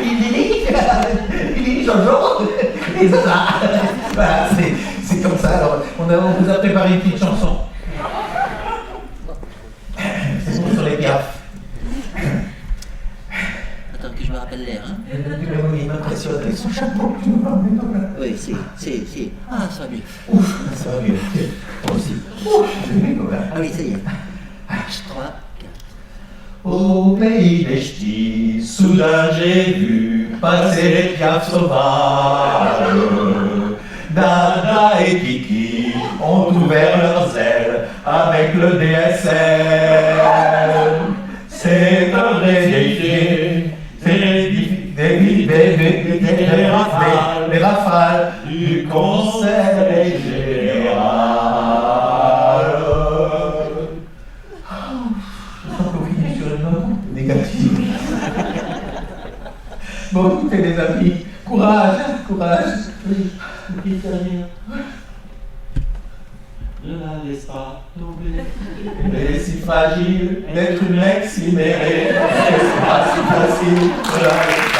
Lili, Jojo. Et ça. Voilà, c'est comme ça. Alors, on vous a préparé une petite chanson. C'est pour sur les Piaf. Attends que je me rappelle l'air. Hein. Il m'impressionne avec son chapeau. Oui, si. Ah, ça va mieux. Ouf, ça va mieux. Moi aussi. Ah oui, ça y est. 3, 4. Au pays des ch'tis, soudain j'ai vu passer les Piaf sauvages. Dada et Kiki ont ouvert leurs ailes avec le DSL. C'est un vrai défi, c'est les rafales du conseil général. Je sens que vous finissez sur une note négative. Bon, écoutez les amis, courage, courage. Ne la laisse pas tomber. Elle est si fragile d'être une ex libérée. C'est pas si facile de la laisser